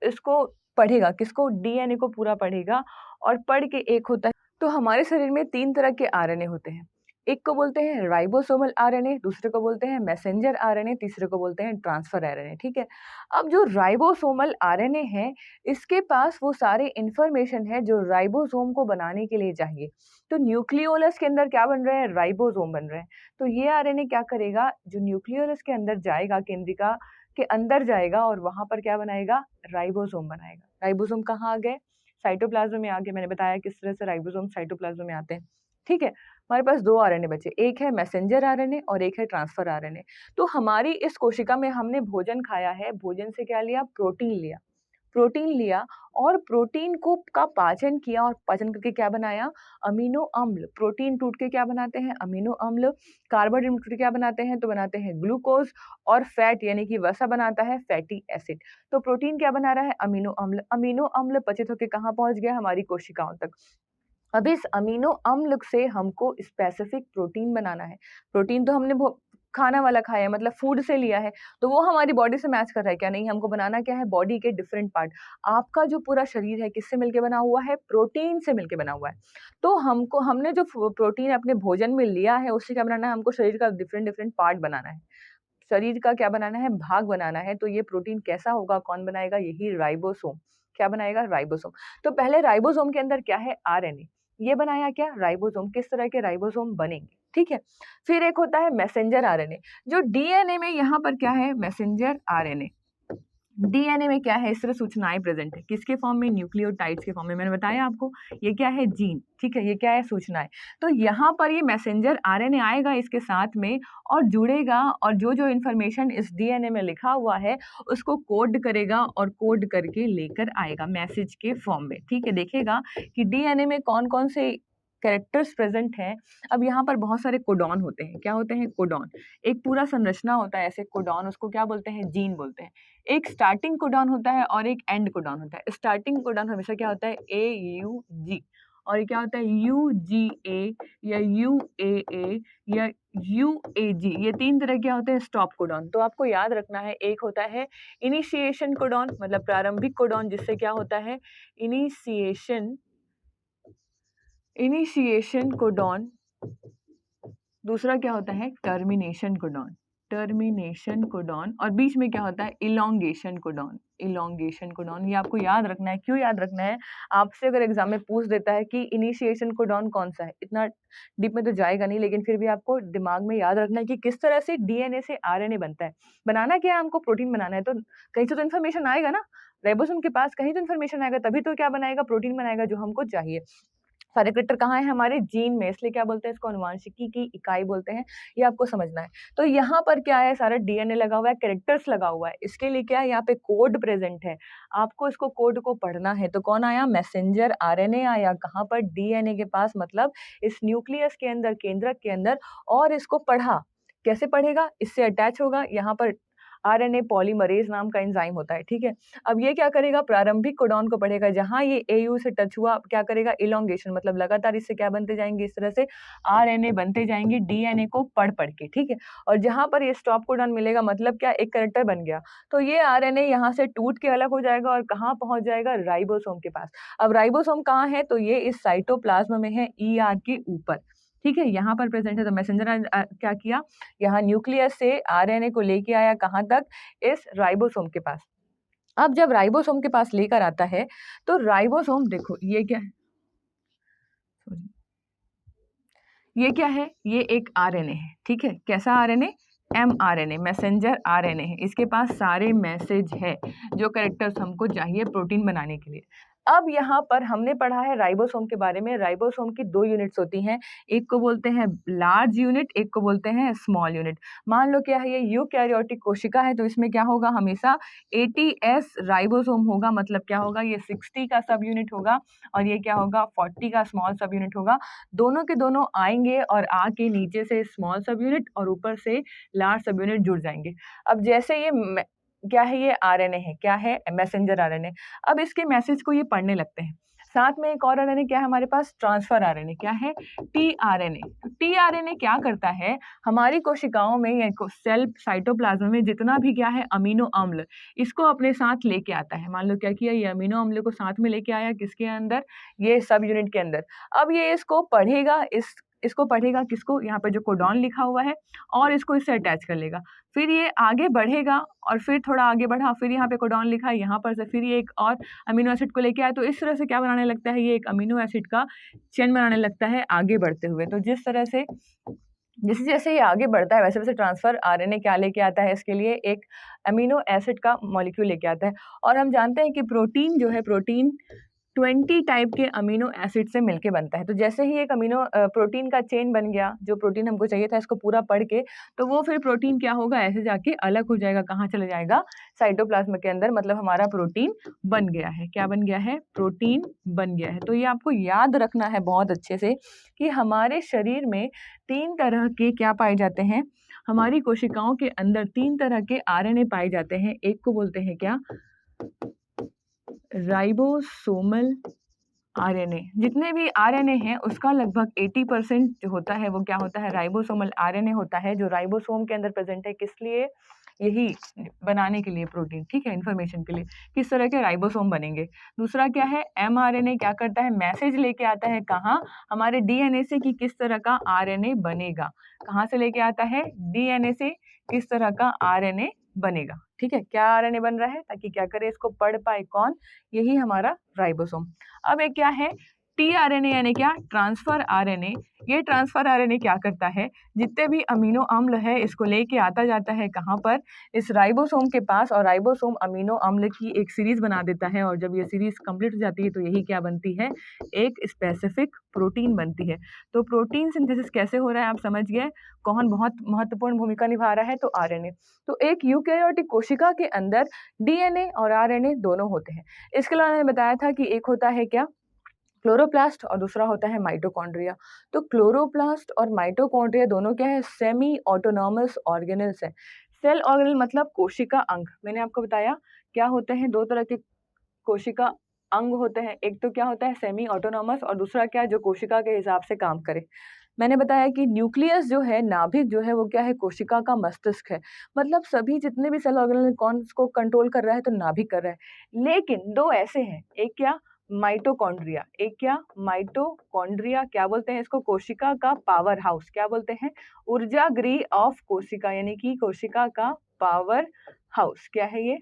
इसको पढ़ेगा, किसको, डीएनए को पूरा पढ़ेगा, और पढ़ के एक होता है। तो हमारे शरीर में 3 तरह के आरएनए होते हैं। एक को बोलते हैं राइबोसोमल आरएनए, दूसरे को बोलते हैं मैसेंजर आरएनए, तीसरे को बोलते हैं ट्रांसफर आरएनए, ठीक है। अब जो राइबोसोमल आरएनए है, इसके पास वो सारे इंफॉर्मेशन है जो राइबोसोम को बनाने के लिए चाहिए। तो न्यूक्लियोलस के अंदर क्या बन रहा है, राइबोसोम बन रहे हैं। तो ये आरएनए क्या करेगा, जो न्यूक्लियोलस के अंदर जाएगा, केंद्रिका के अंदर जाएगा, और वहां पर क्या बनाएगा, राइबोसोम बनाएगा। राइबोसोम कहाँ आ गए, साइटोप्लाज्म में आ गए। मैंने बताया किस तरह से राइबोसोम साइटोप्लाज्म में आते हैं, ठीक है। हमारे पास 2 आरएनए बचे, एक है मैसेंजर आरएनए और एक है ट्रांसफर आरएनए। तो हमारी इस कोशिका में हमने भोजन खाया है, भोजन से क्या लिया, प्रोटीन लिया। प्रोटीन लिया, और प्रोटीन को का पाचन किया, और पाचन करके क्या बनाया, अमीनो अम्ल। प्रोटीन टूट के क्या बनाते हैं, अमीनो अम्ल। कार्बोहाइड्रेट टूट के क्या बनाते हैं, तो बनाते हैं ग्लूकोज। और फैट यानी कि वसा बनाता है, फैटी एसिड। तो प्रोटीन क्या बना रहा है, अमीनो अम्ल। अमीनो अम्ल पचित होकर कहाँ पहुंच गया, हमारी कोशिकाओं तक। अब इस अमीनो अम्ल से हमको स्पेसिफिक प्रोटीन बनाना है। प्रोटीन तो हमने खाना वाला खाया है, मतलब फूड से लिया है, तो वो हमारी बॉडी से मैच कर रहा है क्या? नहीं, हमको बनाना क्या है? बॉडी के डिफरेंट पार्ट। आपका जो पूरा शरीर है किससे मिलके बना हुआ है? प्रोटीन से मिलके बना हुआ है। तो हमने जो प्रोटीन अपने भोजन में लिया है, उससे क्या बनाना है? हमको शरीर का डिफरेंट डिफरेंट पार्ट बनाना है। शरीर का क्या बनाना है? भाग बनाना है। तो ये प्रोटीन कैसा होगा? कौन बनाएगा? यही राइबोसोम। क्या बनाएगा? राइबोसोम। तो पहले राइबोसोम के अंदर क्या है? आरएनए। ये बनाया क्या? राइबोसोम। किस तरह के राइबोसोम बनेंगे? ठीक है। फिर एक होता है मैसेंजर आरएनए। जो डीएनए में यहाँ पर क्या है? Messenger RNA. डीएनए में क्या है? इस तरह सूचनाएं प्रेजेंट है। किसके फॉर्म में? न्यूक्लियोटाइड्स के फॉर्म में। मैंने बताया आपको, ये क्या है? जीन। ठीक है, ये क्या है? सूचनाएं। तो यहाँ पर ये मैसेंजर आरएनए आएगा इसके साथ में और जुड़ेगा, और जो जो इन्फॉर्मेशन इस डीएनए में लिखा हुआ है उसको कोड करेगा और कोड करके लेकर आएगा मैसेज के फॉर्म में। ठीक है, देखेगा कि डीएनए में कौन कौन से कैरेक्टर्स प्रेजेंट हैं। अब यहाँ पर बहुत सारे कोडॉन होते हैं। क्या होते हैं? कोडॉन। एक पूरा संरचना होता है ऐसे कोडॉन, उसको क्या बोलते हैं? जीन बोलते हैं। एक स्टार्टिंग कोडॉन होता है और एक एंड कोडॉन होता है। स्टार्टिंग कोडॉन हमेशा क्या होता है? AUG, और ये क्या होता है? UGA या UAA या UAG। ये तीन तरह के होते हैं स्टॉप कोडॉन। तो आपको याद रखना है, एक होता है इनिशिएशन कोडॉन, मतलब प्रारंभिक कोडॉन, जिससे क्या होता है? Initiation codon. दूसरा क्या होता है? Termination codon. Termination codon. और बीच में क्या होता है? Elongation codon. Elongation codon. ये आपको याद रखना है। क्यों याद रखना है? आपसे अगर एग्जाम में पूछ देता है कि इनिशिएशन कोडॉन कौन सा है, इतना डीप में तो जाएगा नहीं, लेकिन फिर भी आपको दिमाग में याद रखना है कि किस तरह से डीएनए से आरएनए बनता है। बनाना क्या है? हमको प्रोटीन बनाना है। तो कहीं से तो इन्फॉर्मेशन आएगा ना, राइबोसोम के पास कहीं तो इन्फॉर्मेशन आएगा, तभी तो क्या बनाएगा? प्रोटीन बनाएगा, जो हमको चाहिए। सारे क्रिएटर कहाँ है? हमारे जीन में। इसलिए क्या बोलते हैं इसको? अनुवांशिकी की इकाई बोलते हैं। ये आपको समझना है। तो यहाँ पर क्या है? सारा डीएनए लगा हुआ है, कैरेक्टर्स लगा हुआ है। इसके लिए क्या है? यहाँ पे कोड प्रेजेंट है। आपको इसको कोड को पढ़ना है। तो कौन आया? मैसेंजर आरएनए आया। कहाँ पर? डीएनए के पास, मतलब इस न्यूक्लियस के अंदर, केंद्रक के अंदर। और इसको पढ़ा। कैसे पढ़ेगा? इससे अटैच होगा। यहाँ पर आरएनए पॉलीमरेज नाम का एंजाइम होता है। ठीक है। अब ये क्या करेगा? प्रारंभिक कोडॉन को पढ़ेगा। जहां ये एयू से टच हुआ, क्या करेगा? इलोंगेशन, मतलब लगातार इससे क्या बनते जाएंगे? इस तरह से आरएनए बनते जाएंगे डीएनए को पढ़ पढ़ के। ठीक है। और जहां पर ये स्टॉप कोडॉन मिलेगा, मतलब क्या? एक कैरेक्टर बन गया। तो ये आरएनए यहाँ से टूट के अलग हो जाएगा और कहाँ पहुंच जाएगा? राइबोसोम के पास। अब राइबोसोम कहाँ है? तो ये इस साइटोप्लाज्म में है, ईआर के ऊपर। ठीक है, यहाँ पर प्रेजेंट है। तो मैसेंजर क्या किया? यहाँ न्यूक्लियस से आरएनए को लेके आया कहाँ तक? इस राइबोसोम के पास। अब जब राइबोसोम के पास लेकर आता है, तो राइबोसोम देखो ये क्या है? सॉरी, ये क्या है? ये एक आरएनए है। ठीक है, कैसा आरएनए? mRNA, मैसेंजर आरएनए है। इसके पास सारे मैसेज है, जो कैरेक्टर्स हमको चाहिए प्रोटीन बनाने के लिए। अब यहाँ पर हमने पढ़ा है राइबोसोम के बारे में। राइबोसोम की दो यूनिट्स होती हैं। एक को बोलते हैं लार्ज यूनिट, एक को बोलते हैं स्मॉल यूनिट। मान लो क्या है? ये यूकैरियोटिक कोशिका है, तो इसमें क्या होगा? हमेशा 80S राइबोसोम होगा। मतलब क्या होगा? ये 60 का सब यूनिट होगा और ये क्या होगा? 40 का स्मॉल सब यूनिट होगा। दोनों के दोनों आएंगे और आके नीचे से स्मॉल सब यूनिट और ऊपर से लार्ज सब यूनिट जुड़ जाएंगे। अब जैसे ये क्या है? ये आरएनए है। क्या है? Messenger RNA. अब इसके मैसेज को ये पढ़ने लगते हैं। साथ में एक और आरएनए क्या है हमारे पास? Transfer RNA. क्या है? टीआरएनए। तो टीआरएनए क्या करता है? हमारी कोशिकाओं में या सेल साइटोप्लाज्म में जितना भी क्या है? अमीनो अम्ल, इसको अपने साथ लेके आता है। मान लो क्या किया? ये अमीनो अम्ल को साथ में लेके आया। किसके अंदर? ये सब यूनिट के अंदर। अब ये इसको पढ़ेगा। इसको पढ़ेगा किसको? यहाँ पे जो कोडॉन लिखा हुआ है, और इसको इससे अटैच कर लेगा। फिर ये आगे बढ़ेगा और फिर थोड़ा आगे बढ़ा, फिर यहाँ पे कोडॉन लिखा है, यहाँ पर से फिर ये एक और अमीनो एसिड को लेके आया। तो इस तरह से क्या बनाने लगता है? ये एक अमीनो एसिड का चेन बनाने लगता है आगे बढ़ते हुए। तो जिस तरह से जैसे जैसे ये आगे बढ़ता है, वैसे वैसे ट्रांसफर आरएनए क्या लेके आता है? इसके लिए एक अमीनो एसिड का मॉलिक्यूल लेके आता है। और हम जानते हैं कि प्रोटीन जो है, प्रोटीन 20 टाइप के अमीनो एसिड से मिलके बनता है। तो जैसे ही एक प्रोटीन का चेन बन गया, जो प्रोटीन हमको चाहिए था, इसको पूरा पढ़ के, तो वो फिर प्रोटीन क्या होगा? ऐसे जाके अलग हो जाएगा। कहाँ चले जाएगा? साइटोप्लाज्म के अंदर। मतलब हमारा प्रोटीन बन गया है। क्या बन गया है? प्रोटीन बन गया है। तो ये आपको याद रखना है बहुत अच्छे से कि हमारे शरीर में 3 तरह के क्या पाए जाते हैं? हमारी कोशिकाओं के अंदर 3 तरह के आरएनए पाए जाते हैं। एक को बोलते हैं क्या? राइबोसोमल आरएनए, जितने भी आरएनए हैं उसका लगभग 80% जो होता है वो क्या होता है, राइबोसोमल आरएनए होता है, जो राइबोसोम के अंदर प्रेजेंट है। किस लिए? यही बनाने के लिए प्रोटीन, ठीक है, इन्फॉर्मेशन के लिए किस तरह के राइबोसोम बनेंगे। दूसरा क्या है, एमआरएनए क्या करता है, मैसेज लेके आता है कहाँ, हमारे डीएनए से कि किस तरह का आरएनए बनेगा। कहाँ से लेके आता है, डीएनए से किस तरह का आरएनए बनेगा, ठीक है, क्या आरएनए बन रहा है, ताकि क्या करे, इसको पढ़ पाए कौन, यही हमारा राइबोसोम। अब एक क्या है, टीआरएनए यानी क्या, ट्रांसफर आरएनए। ये ट्रांसफर आरएनए क्या करता है, जितने भी अमीनो अम्ल है इसको लेके आता जाता है कहाँ पर, इस राइबोसोम के पास, और राइबोसोम अमीनो अम्ल की एक सीरीज बना देता है, और जब ये सीरीज कंप्लीट हो जाती है तो यही क्या बनती है, एक स्पेसिफिक प्रोटीन बनती है। तो प्रोटीन सिंथेसिस कैसे हो रहा है आप समझ गए, कौन बहुत महत्वपूर्ण भूमिका निभा रहा है, तो आरएनए। तो एक यूकेरियोटिक कोशिका के अंदर डीएनए और आरएनए दोनों होते हैं। इसके अलावा मैंने बताया था कि एक होता है क्या, क्लोरोप्लास्ट, और दूसरा होता है माइटोकॉन्ड्रिया। तो क्लोरोप्लास्ट और माइटोकॉन्ड्रिया दोनों क्या है, सेमी ऑटोनॉमस ऑर्गेनेल्स है। सेल ऑर्गेनल मतलब कोशिका अंग। मैंने आपको बताया क्या होते हैं, दो तरह के कोशिका अंग होते हैं, एक तो क्या होता है सेमी ऑटोनॉमस, और दूसरा क्या है जो कोशिका के हिसाब से काम करे। मैंने बताया कि न्यूक्लियस जो है, नाभिक जो है, वो क्या है, कोशिका का मस्तिष्क है। मतलब सभी जितने भी सेल ऑर्गेनल कौन को कंट्रोल कर रहा है, तो नाभिक कर रहा है। लेकिन दो ऐसे हैं, एक क्या, माइटोकॉन्ड्रिया, एक क्या, माइटोकॉन्ड्रिया क्या बोलते हैं इसको, कोशिका का पावर हाउस, क्या बोलते हैं, ऊर्जा गृह ऑफ कोशिका, यानी कि कोशिका का पावर हाउस। क्या है ये,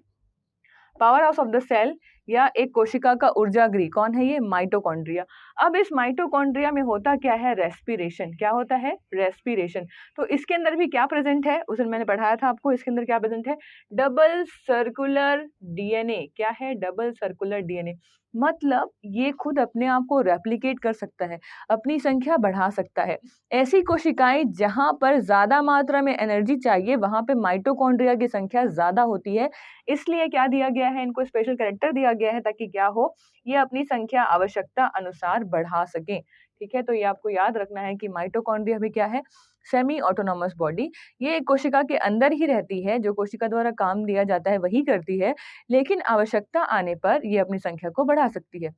power house of the cell, या एक कोशिका का ऊर्जा गृह। कौन है ये, माइटोकॉन्ड्रिया। अब इस माइटोकॉन्ड्रिया में होता क्या है, रेस्पिरेशन। क्या होता है, रेस्पिरेशन। तो इसके अंदर भी क्या प्रेजेंट है, उस दिन मैंने पढ़ाया था आपको, इसके अंदर क्या प्रेजेंट है, डबल सर्कुलर डीएनए। क्या है, डबल सर्कुलर डीएनए। मतलब ये खुद अपने आप को रेप्लिकेट कर सकता है, अपनी संख्या बढ़ा सकता है। ऐसी कोशिकाएं जहां पर ज्यादा मात्रा में एनर्जी चाहिए, वहां पे माइटोकॉन्ड्रिया की संख्या ज्यादा होती है। इसलिए क्या दिया गया है, इनको स्पेशल कैरेक्टर दिया गया है, ताकि क्या हो, ये अपनी संख्या आवश्यकता अनुसार बढ़ा सकें। ठीक है, तो ये आपको याद रखना है कि माइटोकॉन्ड्रिया भी क्या है, सेमी ऑटोनॉमस बॉडी। ये एक कोशिका के अंदर ही रहती है, जो कोशिका द्वारा काम दिया जाता है वही करती है, लेकिन आवश्यकता आने पर ये अपनी संख्या को बढ़ा सकती है।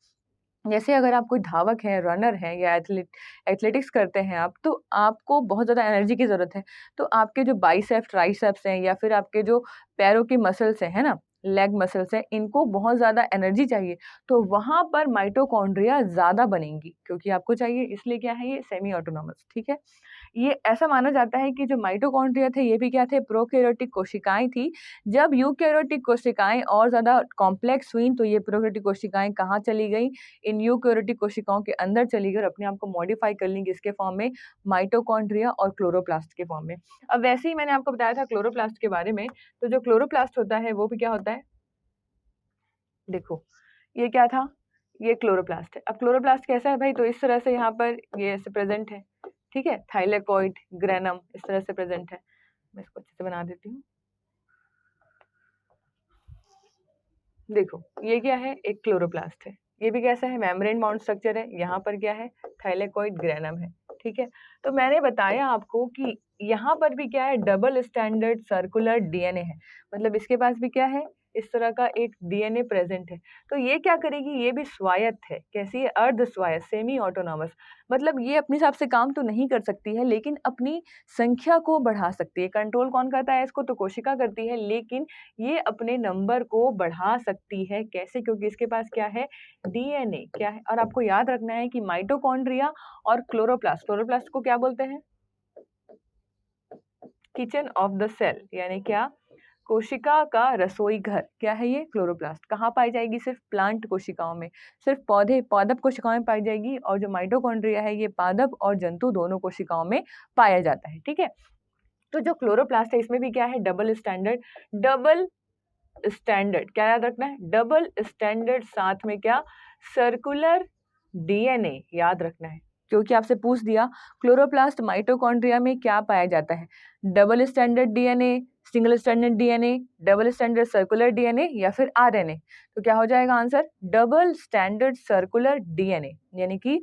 जैसे अगर आप कोई धावक हैं, रनर हैं, या एथलेटिक्स करते हैं आप, तो आपको बहुत ज़्यादा एनर्जी की ज़रूरत है। तो आपके जो बाइसेप्स, ट्राइसेप्स हैं, या फिर आपके जो पैरों के मसल्स हैं, है ना? लेग मसल्स हैं, इनको बहुत ज़्यादा एनर्जी चाहिए। तो वहाँ पर माइटोकॉन्ड्रिया ज़्यादा बनेंगी, क्योंकि आपको चाहिए, इसलिए क्या है, ये सेमी ऑटोनॉमस, ठीक है? ये ऐसा माना जाता है कि जो माइटोकॉन्ड्रिया थे, ये भी क्या थे, प्रोकैरियोटिक कोशिकाएं थी। जब यूकैरियोटिक कोशिकाएं और ज़्यादा कॉम्प्लेक्स हुई, तो ये प्रोकैरियोटिक कोशिकाएं कहाँ चली गई, इन यूकैरियोटिक कोशिकाओं के अंदर चली गई, और अपने आप को मॉडिफाई कर ली किसके फॉर्म में, माइटोकॉन्ड्रिया और क्लोरोप्लास्ट के फॉर्म में। अब वैसे ही मैंने आपको बताया था क्लोरोप्लास्ट के बारे में, तो जो क्लोरोप्लास्ट होता है वो भी क्या होता है, देखो ये क्या था, ये क्लोरोप्लास्ट है। अब क्लोरोप्लास्ट कैसा है भाई, तो इस तरह से यहाँ पर ये ऐसे प्रेजेंट है, ठीक है, थाइलेकोइड ग्रेनम इस तरह से प्रेजेंट है। मैं इसको अच्छे से बना देती हूँ। देखो ये क्या है, एक क्लोरोप्लास्ट है, ये भी कैसा है, मेम्ब्रेन बाउंड स्ट्रक्चर है। यहाँ पर क्या है, थाइलेकोइड ग्रेनम है, ठीक है। तो मैंने बताया आपको कि यहाँ पर भी क्या है, डबल स्टैंडर्ड सर्कुलर डीएनए है। मतलब इसके पास भी क्या है, इस तरह का एक डीएनए प्रेजेंट है। तो ये क्या करेगी, ये भी स्वायत्त है। कैसी है, अर्ध स्वायत्त, सेमी ऑटोनॉमस। मतलब ये अपने हिसाब से काम तो नहीं कर सकती है, लेकिन अपनी संख्या को बढ़ा सकती है। कंट्रोल कौन करता है इसको, तो कोशिका करती है, लेकिन ये अपने नंबर को बढ़ा सकती है। कैसे, क्योंकि इसके पास क्या है, डीएनए। क्या है, और आपको याद रखना है कि माइटोकॉन्ड्रिया और क्लोरोप्लास्ट, क्लोरोप्लास्ट को क्या बोलते हैं, किचन ऑफ द सेल, यानी क्या, कोशिका का रसोई घर। क्या है ये, क्लोरोप्लास्ट। कहाँ पाई जाएगी, सिर्फ प्लांट कोशिकाओं में, सिर्फ पौधे पादप कोशिकाओं में पाई जाएगी। और जो माइटोकॉन्ड्रिया है, ये पादप और जंतु दोनों कोशिकाओं में पाया जाता है, ठीक है। तो जो क्लोरोप्लास्ट है, इसमें भी क्या है, डबल स्टैंडर्ड। डबल स्टैंडर्ड क्या याद रखना है, डबल स्टैंडर्ड, साथ में क्या, सर्कुलर डीएनए याद रखना है, क्योंकि आपसे पूछ दिया क्लोरोप्लास्ट माइटोकॉन्ड्रिया में क्या पाया जाता है, double standard DNA, single standard DNA, double standard circular DNA, या फिर आरएनए। तो क्या हो जाएगा answer, double standard circular DNA, यानी कि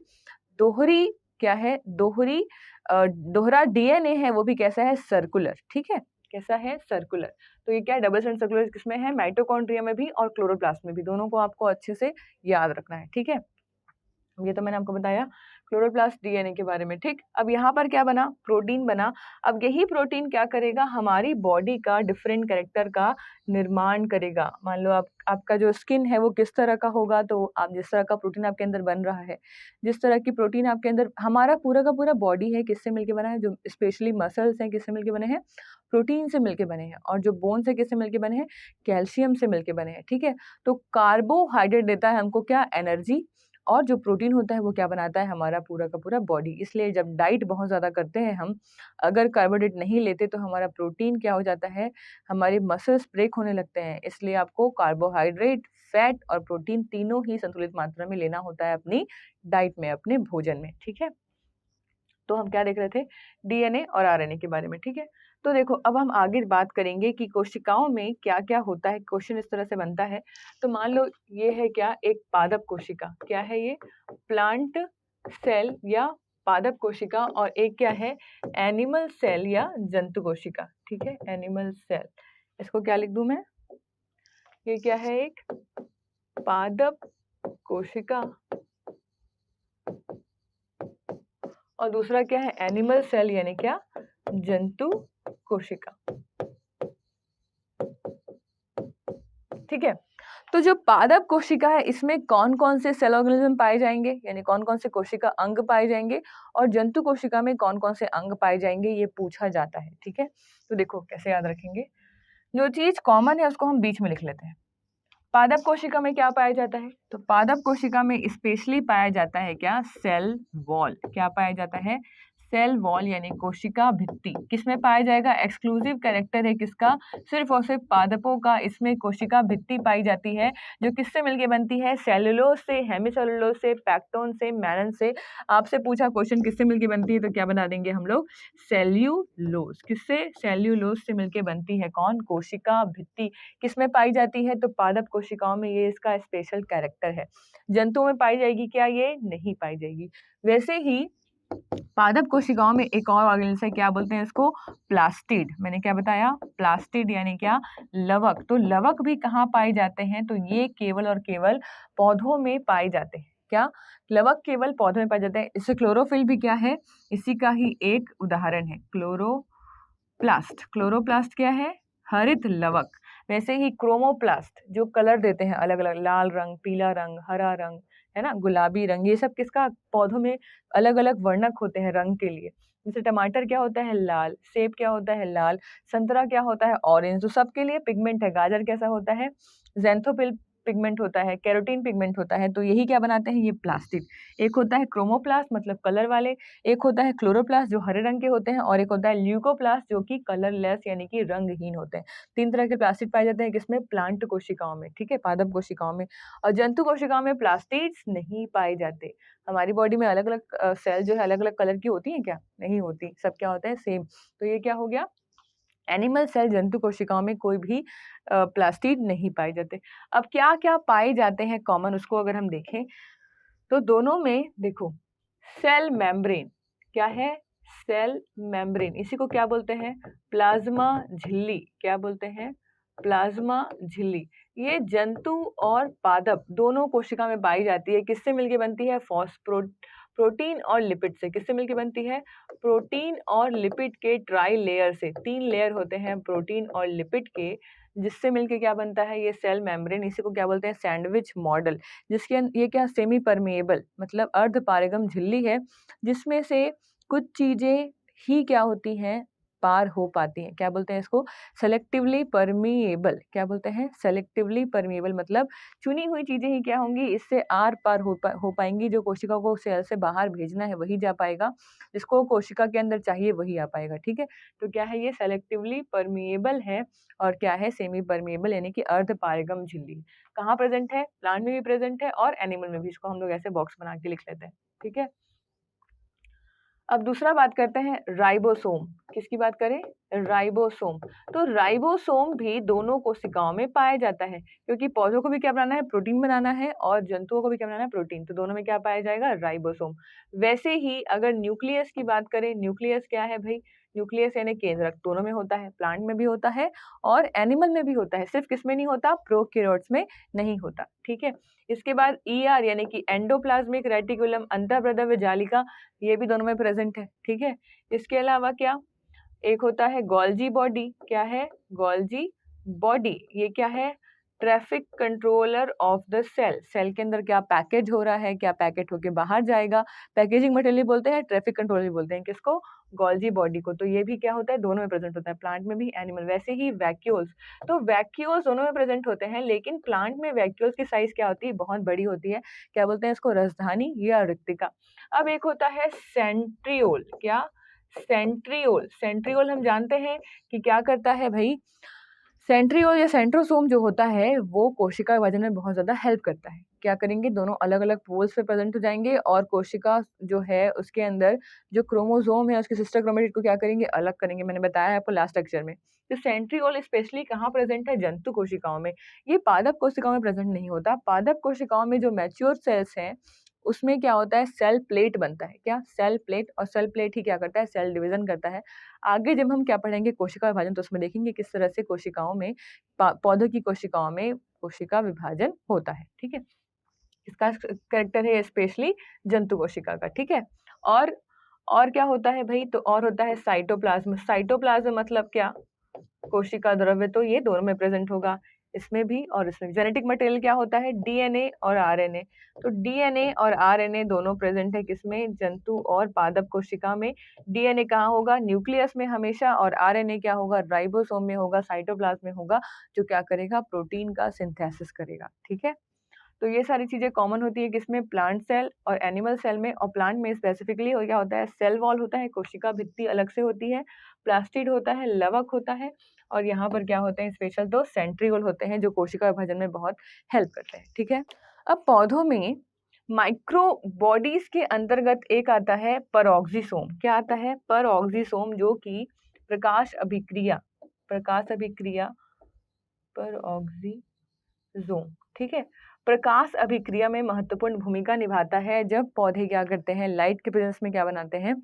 दोहरी, क्या है, दोहरा डीएनए है, वो भी कैसा है, सर्कुलर, ठीक है, कैसा है, सर्कुलर। तो ये क्या है, डबल स्टैंडर्ड सर्कुलर किसमें है, माइटोकॉन्ड्रिया में भी और क्लोरोप्लास्ट में भी, दोनों को आपको अच्छे से याद रखना है, ठीक है। ये तो मैंने आपको बताया क्लोरोप्लास्ट डीएनए के बारे में, ठीक। अब यहाँ पर क्या बना, प्रोटीन बना। अब यही प्रोटीन क्या करेगा, हमारी बॉडी का डिफरेंट कैरेक्टर का निर्माण करेगा। मान लो आपका जो स्किन है वो किस तरह का होगा, तो आप जिस तरह का प्रोटीन आपके अंदर बन रहा है, जिस तरह की प्रोटीन आपके अंदर, हमारा पूरा का पूरा बॉडी है किससे मिलके बना है, जो स्पेशली मसल्स हैं किससे मिलके बने हैं, प्रोटीन से मिलके बने हैं। और जो बोन्स है किससे मिलके बने हैं, कैल्शियम से मिलके बने हैं, ठीक है। तो कार्बोहाइड्रेट देता है हमको क्या, एनर्जी। और जो प्रोटीन होता है वो क्या बनाता है, हमारा पूरा का पूरा बॉडी। इसलिए जब डाइट बहुत ज़्यादा करते हैं हम, अगर कार्बोहाइड्रेट नहीं लेते तो हमारा प्रोटीन क्या हो जाता है, हमारे मसल्स ब्रेक होने लगते हैं। इसलिए आपको कार्बोहाइड्रेट, फैट और प्रोटीन तीनों ही संतुलित मात्रा में लेना होता है अपनी डाइट में, अपने भोजन में, ठीक है। तो हम क्या देख रहे थे, डीएनए और आरएनए के बारे में, ठीक है। तो देखो अब हम आगे बात करेंगे कि कोशिकाओं में क्या क्या होता है। क्वेश्चन इस तरह से बनता है, तो मान लो ये है क्या, एक पादप कोशिका, क्या है ये, प्लांट सेल या पादप कोशिका। और एक क्या है, एनिमल सेल या जंतु कोशिका, ठीक है, एनिमल सेल। इसको क्या लिख दूं मैं, ये क्या है, एक पादप कोशिका और दूसरा क्या है, एनिमल सेल यानी क्या, जंतु कोशिका, ठीक है। तो जो पादप कोशिका है इसमें कौन कौन से सेल ऑर्गेनिज्म पाए जाएंगे, यानी कौन कौन से कोशिका अंग पाए जाएंगे, और जंतु कोशिका में कौन कौन से अंग पाए जाएंगे, ये पूछा जाता है, ठीक है। तो देखो कैसे याद रखेंगे, जो चीज कॉमन है उसको हम बीच में लिख लेते हैं। पादप कोशिका में क्या पाया जाता है, तो पादप कोशिका में स्पेशली पाया जाता है क्या, सेल वॉल। क्या पाया जाता है, सेल वॉल यानी कोशिका भित्ति। किसमें पाया जाएगा, एक्सक्लूसिव कैरेक्टर है किसका, सिर्फ और सिर्फ पादपों का। इसमें कोशिका भित्ति पाई जाती है, जो किससे मिलके बनती है, सेलुलोज से, हेमिसेलुलोज से, पैक्टोन से, मैनन से। आपसे पूछा क्वेश्चन किससे मिलके बनती है, तो क्या बना देंगे हम लोग, सेल्यूलोज। किससे, सेल्यूलोज से मिलके बनती है कौन, कोशिका भित्ति। किसमें पाई जाती है, तो पादप कोशिकाओं में, ये इसका स्पेशल कैरेक्टर है। जंतुओं में पाई जाएगी क्या, ये नहीं पाई जाएगी। वैसे ही पादप कोशिकाओं में एक और ऑर्गेनिज्म है, क्या बोलते हैं इसको, प्लास्टिड। मैंने क्या बताया, प्लास्टिड यानी क्या, लवक। तो लवक भी कहाँ पाए जाते हैं, तो ये केवल और केवल पौधों में पाए जाते हैं। क्या, लवक केवल पौधों में पाए जाते हैं। इससे क्लोरोफिल भी क्या है, इसी का ही एक उदाहरण है, क्लोरोप्लास्ट। क्लोरोप्लास्ट क्या है, हरित लवक। वैसे ही क्रोमोप्लास्ट जो कलर देते हैं अलग अलग, लाल रंग, पीला रंग, हरा रंग, है ना, गुलाबी रंग, ये सब किसका, पौधों में अलग अलग वर्णक होते हैं रंग के लिए। जैसे टमाटर क्या होता है, लाल। सेब क्या होता है, लाल। संतरा क्या होता है, ऑरेंज। तो सबके लिए पिगमेंट है। गाजर कैसा होता है, ज़ैंथोफिल पिगमेंट होता है, कैरोटीन पिगमेंट होता है। तो यही क्या बनाते हैं, ये प्लास्टिड। एक होता है क्रोमोप्लास्ट मतलब कलर वाले, एक होता है क्लोरोप्लास्ट जो हरे रंग के होते हैं, और एक होता है ल्यूकोप्लास्ट जो कि कलरलेस यानी कि रंगहीन होते हैं। 3 तरह के प्लास्टिड पाए जाते हैं किसमें, प्लांट कोशिकाओं में, ठीक है, पादप कोशिकाओं में। और जंतु कोशिकाओं में प्लास्टिड्स नहीं पाए जाते। हमारी बॉडी में अलग अलग सेल जो है अलग अलग कलर की होती हैं क्या, नहीं होती, सब क्या होता है, सेम। तो ये क्या हो गया, एनिमल सेल, जंतु कोशिकाओं में कोई भी प्लास्टिड नहीं पाए जाते। अब क्या क्या पाए जाते हैं कॉमन, उसको अगर हम देखें तो दोनों में देखो, सेल मेम्ब्रेन। क्या है, सेल मेम्ब्रेन। इसी को क्या बोलते हैं, प्लाज्मा झिल्ली। क्या बोलते हैं, प्लाज्मा झिल्ली। ये जंतु और पादप दोनों कोशिका में पाई जाती है। किससे मिलके बनती है, प्रोटीन और लिपिड से। किससे मिलके बनती है, प्रोटीन और लिपिड के ट्राई लेयर से। 3 लेयर होते हैं प्रोटीन और लिपिड के, जिससे मिलके क्या बनता है, ये सेल मेम्ब्रेन। इसी को क्या बोलते हैं, सैंडविच मॉडल। जिसके ये क्या, सेमी परमेएबल मतलब अर्ध पारगम झिल्ली है, जिसमें से कुछ चीजें ही क्या होती हैं, पार हो पाती हैं। क्या बोलते हैं इसको, सेलेक्टिवली परमीएबल। क्या बोलते हैं, सेलेक्टिवली परमीएबल मतलब चुनी हुई चीजें ही क्या होंगी, इससे आर पार हो पाएंगी। जो कोशिका को सेल से बाहर भेजना है वही जा पाएगा, जिसको कोशिका के अंदर चाहिए वही आ पाएगा, ठीक है। तो क्या है, ये सेलेक्टिवली परमीएबल है। और क्या है, सेमी परमीएबल यानी कि अर्ध पारगम झिल्ली। कहाँ प्रेजेंट है, प्लांट में भी प्रेजेंट है और एनिमल में भी। इसको हम लोग ऐसे बॉक्स बना के लिख लेते हैं, ठीक है। अब दूसरा बात करते हैं राइबोसोम। किसकी बात करें, राइबोसोम। तो राइबोसोम भी दोनों कोशिकाओं में पाया जाता है, क्योंकि पौधों को भी क्या बनाना है, प्रोटीन बनाना है, और जंतुओं को भी क्या बनाना है, प्रोटीन। तो दोनों में क्या पाया जाएगा, राइबोसोम। वैसे ही अगर न्यूक्लियस की बात करें, न्यूक्लियस क्या है भाई, न्यूक्लियस यानी केंद्रक, दोनों में होता है, प्लांट में भी होता है और एनिमल में भी होता है, सिर्फ किस में नहीं होता, प्रोकैरियोट्स में नहीं होता, ठीक है। इसके बाद ER यानी कि एंडोप्लाज्मिक रेटिकुलम, अंतःप्रद्रव्य जालिका, ये भी दोनों में प्रेजेंट है, ठीक है। इसके अलावा क्या, एक होता है गोल्जी बॉडी, क्या है, गोल्जी बॉडी, ये क्या है, traffic controller of the cell, cell के अंदर क्या पैकेज हो रहा है, क्या पैकेट होके बाहर जाएगा, पैकेजिंग मटेरियल बोलते हैं, ट्रैफिक कंट्रोलर बोलते हैं किसको, गोल्जी बॉडी को। तो ये भी क्या होता है, दोनों में प्रेजेंट होता है, प्लांट में भी एनिमल। वैसे ही वैक्यूल्स, तो वैक्यूल्स दोनों में प्रेजेंट होते हैं, लेकिन प्लांट में वैक्यूल्स की साइज क्या होती है, बहुत बड़ी होती है, क्या बोलते हैं इसको, राजधानी या रिक्तिका। अब एक होता है सेंट्रियोल, क्या, सेंट्रियोल, सेंट्रियोल हम जानते हैं कि क्या करता है भाई, सेंट्रियोल या सेंट्रोसोम जो होता है वो कोशिका विभाजन में बहुत ज़्यादा हेल्प करता है। क्या करेंगे, दोनों अलग-अलग पोल्स पे प्रेजेंट हो जाएंगे और कोशिका जो है उसके अंदर जो क्रोमोसोम है उसके सिस्टर क्रोमेटिड को क्या करेंगे, अलग करेंगे, मैंने बताया है आपको लास्ट लेक्चर में। तो सेंट्रियोल स्पेशली कहाँ प्रेजेंट है, जंतु कोशिकाओं में, ये पादप कोशिकाओं में प्रेजेंट नहीं होता। पादप कोशिकाओं में जो मैच्योर सेल्स हैं उसमें क्या होता है, सेल प्लेट बनता है, क्या, सेल प्लेट, और सेल प्लेट ही क्या करता है, सेल डिवीजन करता है। आगे जब हम क्या पढ़ेंगे कोशिका विभाजन, तो उसमें देखेंगे किस तरह से कोशिकाओं में, पौधों की कोशिकाओं में कोशिका विभाजन होता है, ठीक है। इसका कैरेक्टर है स्पेशली जंतु कोशिका का, ठीक है। और क्या होता है भाई, तो और होता है साइटोप्लाज्म, साइटोप्लाज्म मतलब क्या, कोशिका द्रव्य, तो ये दोनों में प्रेजेंट होगा, इसमें भी और इसमें। जेनेटिक मटेरियल क्या होता है, DNA और RNA, तो DNA और RNA दोनों प्रेजेंट है किसमें, जंतु और पादप कोशिका में। DNA कहाँ होगा, न्यूक्लियस में हमेशा, और RNA क्या होगा, राइबोसोम में होगा, साइटोप्लाज्म में होगा, जो क्या करेगा, प्रोटीन का सिंथेसिस करेगा, ठीक है। तो ये सारी चीजें कॉमन होती है किसमें, प्लांट सेल और एनिमल सेल में। और प्लांट में स्पेसिफिकली और क्या होता है, सेल वॉल होता है, कोशिका भित्ति अलग से होती है, प्लास्टिड होता है, लवक होता है, और यहाँ पर क्या होते हैं स्पेशल, तो सेंट्रियोल होते हैं जो कोशिका विभाजन में बहुत हेल्प करते हैं, ठीक है। अब पौधों में माइक्रो बॉडीज के अंतर्गत एक आता है परागजीसोम, क्या आता है, परागजीसोम, जो कि प्रकाश अभिक्रिया, परागजीसोम, ठीक है, प्रकाश अभिक्रिया में महत्वपूर्ण भूमिका निभाता है। जब पौधे क्या करते हैं, लाइट के प्रेजेंस में क्या बनाते हैं,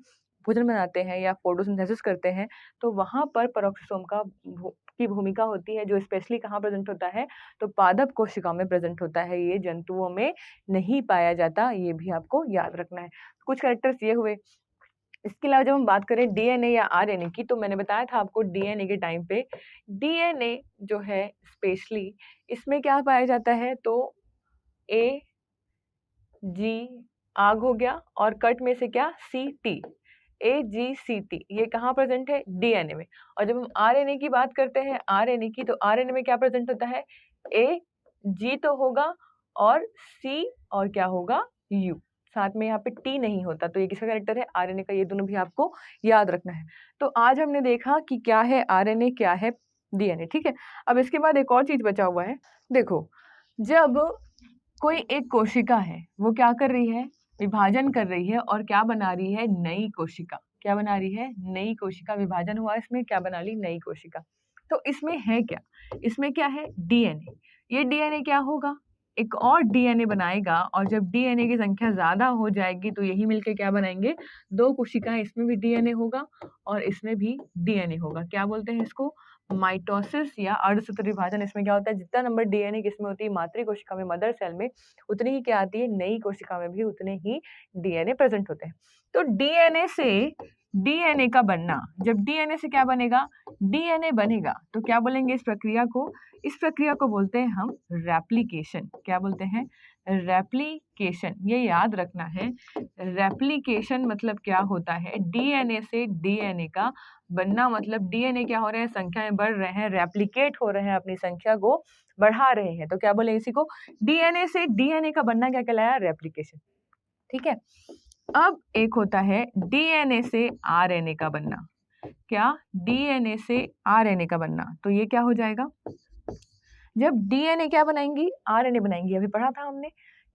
भोजन बनाते हैं या फोटोसिंथेसिस करते हैं, तो वहां पर परागजीसोम की भूमिका होती है, जो स्पेशली कहाँ प्रेजेंट होता है, तो पादप कोशिकाओं में प्रेजेंट होता है, ये जंतुओं में नहीं पाया जाता, ये भी आपको याद रखना है। कुछ कैरेक्टर्स ये हुए। इसके अलावा जब हम बात करें DNA या RNA की, तो मैंने बताया था आपको DNA के टाइम पे, DNA जो है स्पेशली इसमें क्या पाया जाता है, तो AG, आग हो गया, और कट में से क्या, CT, AGCT, ये कहाँ प्रेजेंट है, DNA में। और जब हम RNA की बात करते हैं, RNA की, तो RNA में क्या प्रेजेंट होता है, AG तो होगा, और C, और क्या होगा, U, साथ में यहाँ पे T नहीं होता, तो ये किसका कैरेक्टर है, RNA का। ये दोनों भी आपको याद रखना है। तो आज हमने देखा कि क्या है RNA, क्या है DNA, ठीक है। अब इसके बाद एक और चीज बचा हुआ है, देखो, जब कोई एक कोशिका है वो क्या कर रही है, विभाजन कर रही है, और क्या बना रही है, नई कोशिका, क्या बना रही है, नई कोशिका, विभाजन हुआ इसमें, क्या बना ली, नई कोशिका। तो इसमें है क्या, इसमें क्या है, DNA, ये DNA क्या होगा, एक और DNA बनाएगा, और जब DNA की संख्या ज्यादा हो जाएगी तो यही मिलके क्या बनाएंगे, दो कोशिकाएं, इसमें भी DNA होगा और इसमें भी DNA होगा। क्या बोलते हैं इसको, माइटोसिस या अर्धसूत्र विभाजन। इसमें क्या होता है, जितना नंबर DNA किसमें होती है, मातृ कोशिका में, मदर सेल में, उतनी ही क्या आती है, नई कोशिका में भी उतने ही DNA प्रेजेंट होते हैं। तो DNA से DNA का बनना, जब DNA से क्या बनेगा, DNA बनेगा, तो क्या बोलेंगे इस प्रक्रिया को, इस प्रक्रिया को बोलते हैं हम रेप्लिकेशन। क्या बोलते हैं, रेप्लिकेशन, ये याद रखना है। रेप्लिकेशन मतलब क्या होता है, DNA से DNA का बनना, मतलब DNA क्या हो रहे हैं, संख्याएं बढ़ रहे हैं, रेप्लिकेट हो रहे हैं, अपनी संख्या को बढ़ा रहे हैं, तो क्या बोले इसी को, DNA से DNA का बनना क्या कहलाया, रेप्लिकेशन, ठीक है। अब एक होता है DNA से RNA का बनना, क्या, DNA से RNA का बनना, तो ये क्या हो जाएगा, जब DNA क्या बनाएंगी, RNA बनाएंगी। अभी पढ़ा था हमने,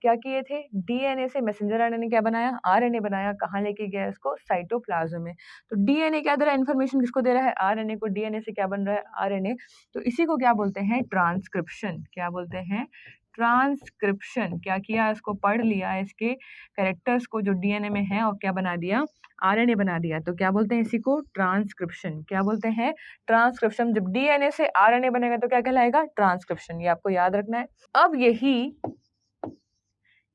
क्या किए थे, DNA से मैसेंजर RNA क्या बनाया, RNA बनाया, कहाँ लेके गया इसको, साइटोप्लाज्म में। तो DNA क्या दे रहा है, इन्फॉर्मेशन किसको दे रहा है, RNA को, DNA से क्या बन रहा है, RNA, तो इसी को क्या बोलते हैं, ट्रांसक्रिप्शन। क्या बोलते हैं, ट्रांसक्रिप्शन। क्या किया, इसको पढ़ लिया, इसके कैरेक्टर्स को जो डीएनए में है और क्या बना दिया, आरएनए बना दिया। तो क्या बोलते हैं इसी को, ट्रांसक्रिप्शन। क्या बोलते हैं, ट्रांसक्रिप्शन। जब डीएनए से आरएनए बनेगा तो क्या कहलाएगा, ट्रांसक्रिप्शन। ये आपको याद रखना है। अब यही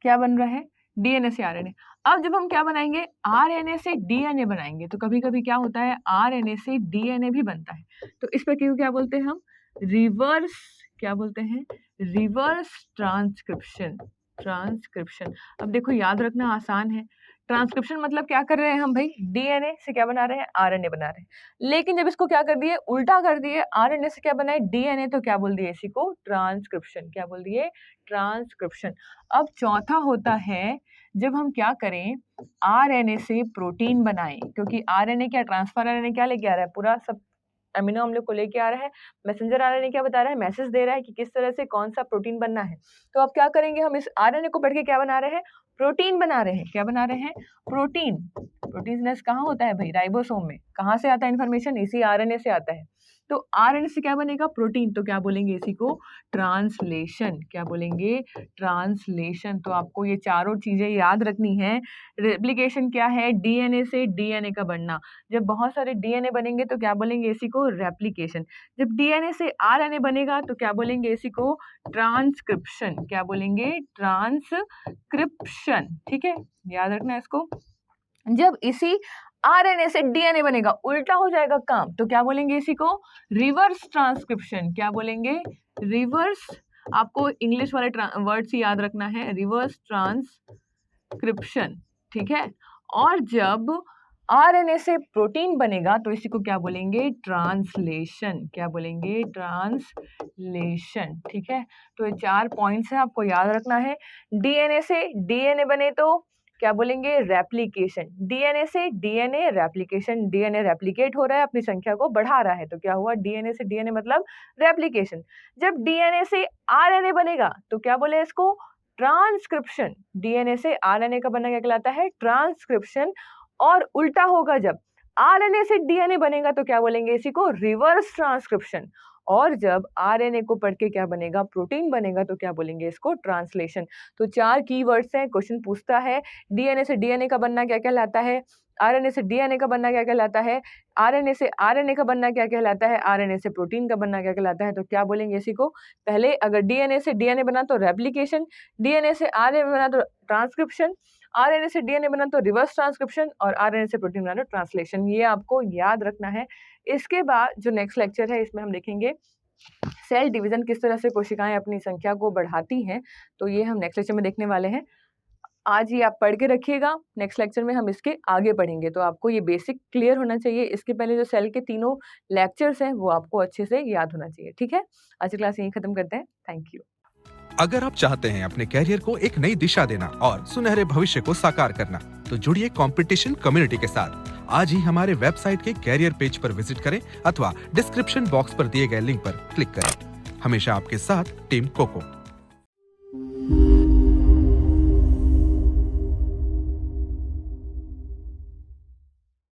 क्या बन रहा है, डीएनए से आरएनए। अब जब हम क्या बनाएंगे, आरएनए से डीएनए बनाएंगे, तो कभी कभी क्या होता है, आरएनए से डीएनए भी बनता है। तो इस पर क्यों क्या बोलते हैं हम, रिवर्स, क्या बोलते हैं, रिवर्स ट्रांसक्रिप्शन। ट्रांसक्रिप्शन। अब देखो याद रखना आसान है। ट्रांसक्रिप्शन मतलब क्या कर रहे हैं हम भाई, डीएनए से क्या बना रहे हैं, आरएनए बना रहे हैं। लेकिन जब इसको क्या कर दिए, उल्टा कर दिए, आरएनए से क्या बनाए, डीएनए, तो क्या बोल दिए इसी को, ट्रांसक्रिप्शन। क्या बोल दिए, ट्रांसक्रिप्शन। अब चौथा होता है जब हम क्या करें, आरएनए से प्रोटीन बनाएं, क्योंकि आरएनए क्या, ट्रांसफर आरएनए क्या लेके आ रहा है, पूरा सब अमीनो अम्लों को लेके आ रहा है। मैसेंजर आरएनए क्या बता रहा है, मैसेज दे रहा है कि किस तरह से कौन सा प्रोटीन बनना है। तो अब क्या करेंगे, हम इस आरएनए को पढ़ के क्या बना रहे हैं, प्रोटीन बना रहे हैं। क्या बना रहे हैं, प्रोटीन। प्रोटीन कहाँ होता है भाई, राइबोसोम में। कहाँ से आता है इन्फॉर्मेशन, इसी आरएनए से आता है। तो आरएनए से क्या बनेगा, प्रोटीन। तो क्या बोलेंगे इसी को, ट्रांसलेशन। क्या बोलेंगे, ट्रांसलेशन। तो आपको ये चारों चीजें याद रखनी है। रेप्लिकेशन क्या है, डीएनए से डीएनए का बनना। जब बहुत सारे डीएनए बनेंगे तो क्या बोलेंगे इसी को, रेप्लिकेशन। जब डीएनए से आरएनए बनेगा तो क्या बोलेंगे इसी को, ट्रांसक्रिप्शन। क्या बोलेंगे, ट्रांसक्रिप्शन। ठीक है, याद रखना है इसको। जब इसी आरएनए से डीएनए बनेगा, उल्टा हो जाएगा काम, तो क्या बोलेंगे इसी को, रिवर्स ट्रांसक्रिप्शन। क्या बोलेंगे, रिवर्स। आपको इंग्लिश वाले वर्ड्स ही याद रखना है, रिवर्स ट्रांसक्रिप्शन। ठीक है। और जब आरएनए से प्रोटीन बनेगा तो इसी को क्या बोलेंगे, ट्रांसलेशन। क्या बोलेंगे, ट्रांसलेशन। ठीक है। तो ये 4 पॉइंट्स हैं, आपको याद रखना है। डीएनए से डीएनए बने तो क्या बोलेंगे, रेप्लिकेशन। डीएनए से डीएनए रेप्लिकेशन। डीएनए रेप्लिकेट हो रहा है, अपनी संख्या को बढ़ा रहा है, तो क्या हुआ, डीएनए से डीएनए मतलब रेप्लिकेशन। जब डीएनए से आरएनए बनेगा तो क्या बोले इसको, ट्रांसक्रिप्शन। डीएनए से आरएनए का बनना क्या कहलाता है, ट्रांसक्रिप्शन। और उल्टा होगा, जब आरएनए से डीएनए बनेगा तो क्या बोलेंगे इसी को, रिवर्स ट्रांसक्रिप्शन। और जब आरएनए को पढ़ के क्या बनेगा, प्रोटीन बनेगा, तो क्या बोलेंगे इसको, ट्रांसलेशन। तो 4 कीवर्ड्स हैं, क्वेश्चन पूछता है डीएनए से डीएनए का बनना क्या कहलाता है, आरएनए से डीएनए का बनना क्या कहलाता है, आरएनए से आरएनए का बनना क्या कहलाता है, आरएनए से प्रोटीन का बनना क्या कहलाता है। तो क्या बोलेंगे इसी को, पहले अगर डीएनए से डीएनए बना तो रेप्लिकेशन, डीएनए से आरएनए बना तो ट्रांसक्रिप्शन, आरएनए से डीएनए बना तो रिवर्स ट्रांसक्रिप्शन, और आरएनए से प्रोटीन बना तो ट्रांसलेशन। ये आपको याद रखना है। इसके बाद जो नेक्स्ट लेक्चर है, इसमें हम देखेंगे सेल डिवीजन, किस तरह से कोशिकाएं अपनी संख्या को बढ़ाती हैं। तो ये हम नेक्स्ट लेक्चर में देखने वाले हैं। आज ये आप पढ़ के रखिएगा, नेक्स्ट लेक्चर में हम इसके आगे पढ़ेंगे। तो आपको ये बेसिक क्लियर होना चाहिए। इसके पहले जो सेल के तीनों लेक्चर्स हैं वो आपको अच्छे से याद होना चाहिए। ठीक है, आज की क्लास यहीं खत्म करते हैं। Thank you. अगर आप चाहते हैं अपने कैरियर को एक नई दिशा देना और सुनहरे भविष्य को साकार करना, तो जुड़िए कंपटीशन कम्युनिटी के साथ। आज ही हमारे वेबसाइट के कैरियर पेज पर विजिट करें अथवा डिस्क्रिप्शन बॉक्स पर दिए गए लिंक पर क्लिक करें। हमेशा आपके साथ टीम कोको।